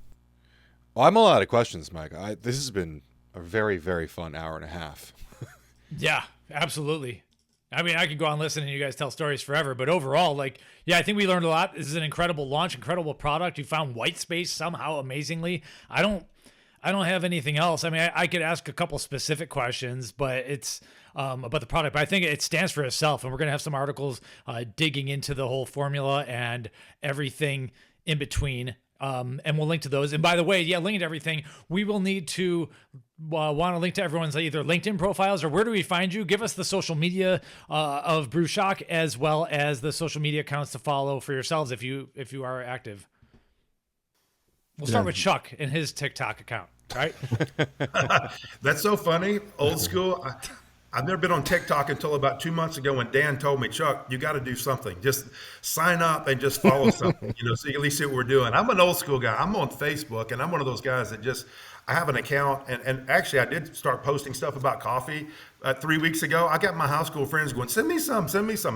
Well, I'm all out of questions, Mike. This has been a very, very fun hour and a half. Yeah, absolutely. I mean, I could go on listening to you guys tell stories forever, but overall, I think we learned a lot. This is an incredible launch, incredible product. You found white space somehow amazingly. I don't have anything else. I mean, I could ask a couple specific questions, but it's about the product. But I think it stands for itself, and we're going to have some articles digging into the whole formula and everything in between. And we'll link to those. And by the way, linking to everything, we will need to want to link to everyone's either LinkedIn profiles or where do we find you? Give us the social media of Brew Shock as well as the social media accounts to follow for yourselves if you are active. We'll start with Chuck and his TikTok account, right? That's so funny. Old school. I've never been on TikTok until about 2 months ago when Dan told me, Chuck, you got to do something. Just sign up and just follow something, so you can at least see what we're doing. I'm an old school guy. I'm on Facebook, and I'm one of those guys that I have an account. And actually, I did start posting stuff about coffee 3 weeks ago. I got my high school friends going, send me some.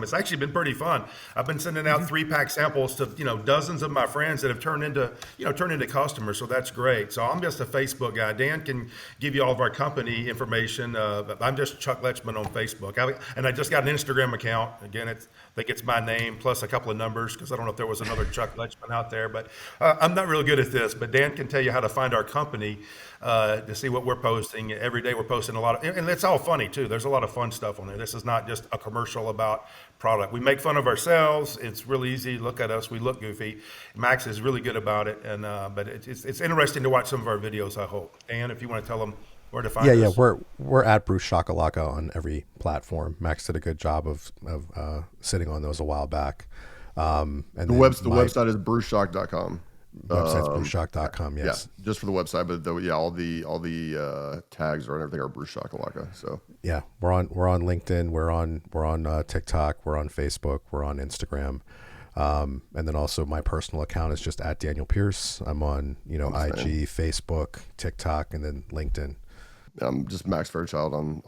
It's actually been pretty fun. I've been sending out 3-pack samples to, dozens of my friends that have turned into customers. So that's great. So I'm just a Facebook guy. Dan can give you all of our company information. I'm just Chuck Letchman on Facebook. And I just got an Instagram account. Again, I think it's my name plus a couple of numbers because I don't know if there was another Chuck Letchman out there. But I'm not real good at this. But Dan can tell you how to find our company to see what we're posting. Every day we're posting a lot of, and it's all funny too. There's a lot of fun stuff on there. This is not just a commercial about product. We make fun of ourselves. It's really easy. Look at us. We look goofy. Max is really good about it. And but it's interesting to watch some of our videos, I hope. And if you want to tell them where to find Yeah, us. we're at Brew Shockalaka on every platform. Max did a good job of sitting on those a while back. And The then website is brewshock.com. website's brewshock.com. Yes. Yeah, just for the website, but all the tags or everything are Brew Shockalaka. So Yeah, we're on LinkedIn, we're on TikTok, we're on Facebook, we're on Instagram. And then also my personal account is just at Daniel Pierce. I'm on, IG, Facebook, TikTok, and then LinkedIn. I'm just Max Fairchild on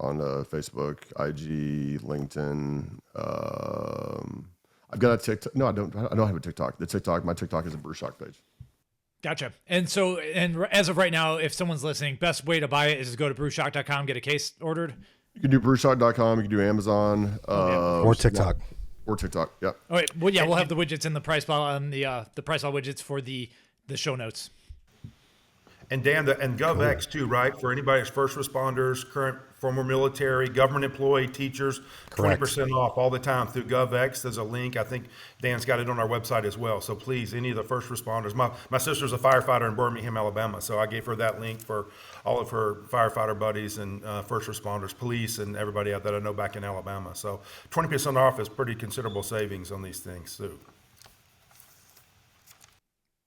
Facebook, IG, LinkedIn. I've got a TikTok. No, I don't have a TikTok. My TikTok is a Brew Shock page. Gotcha. And so, as of right now, if someone's listening, best way to buy it is to go to brewshock.com, get a case ordered. You can do brewshock.com. You can do Amazon. Or TikTok. Or TikTok. Yeah. All right. Well, yeah, we'll have the widgets in the PricePlow on the PricePlow widgets for the show notes. And Dan, and GovX too, right? For anybody that's first responders, current, former military, government employee, teachers, Correct. 20% off all the time through GovX. There's a link. I think Dan's got it on our website as well. So please, any of the first responders. My sister's a firefighter in Birmingham, Alabama, so I gave her that link for all of her firefighter buddies and first responders, police, and everybody out that I know back in Alabama. So 20% off is pretty considerable savings on these things too.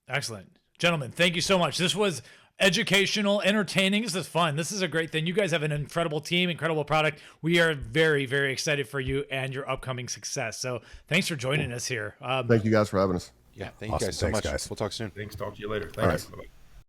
Excellent. Gentlemen, thank you so much. This was educational, entertaining. This is fun. This is a great thing. You guys have an incredible team, incredible product. We are very, very excited for you and your upcoming success. So thanks for joining us here. Thank you guys for having us. Yeah, thank Awesome. you guys so Thanks, much. guys. We'll talk soon. Thanks. Talk to you later. Thanks. right. Bye-bye.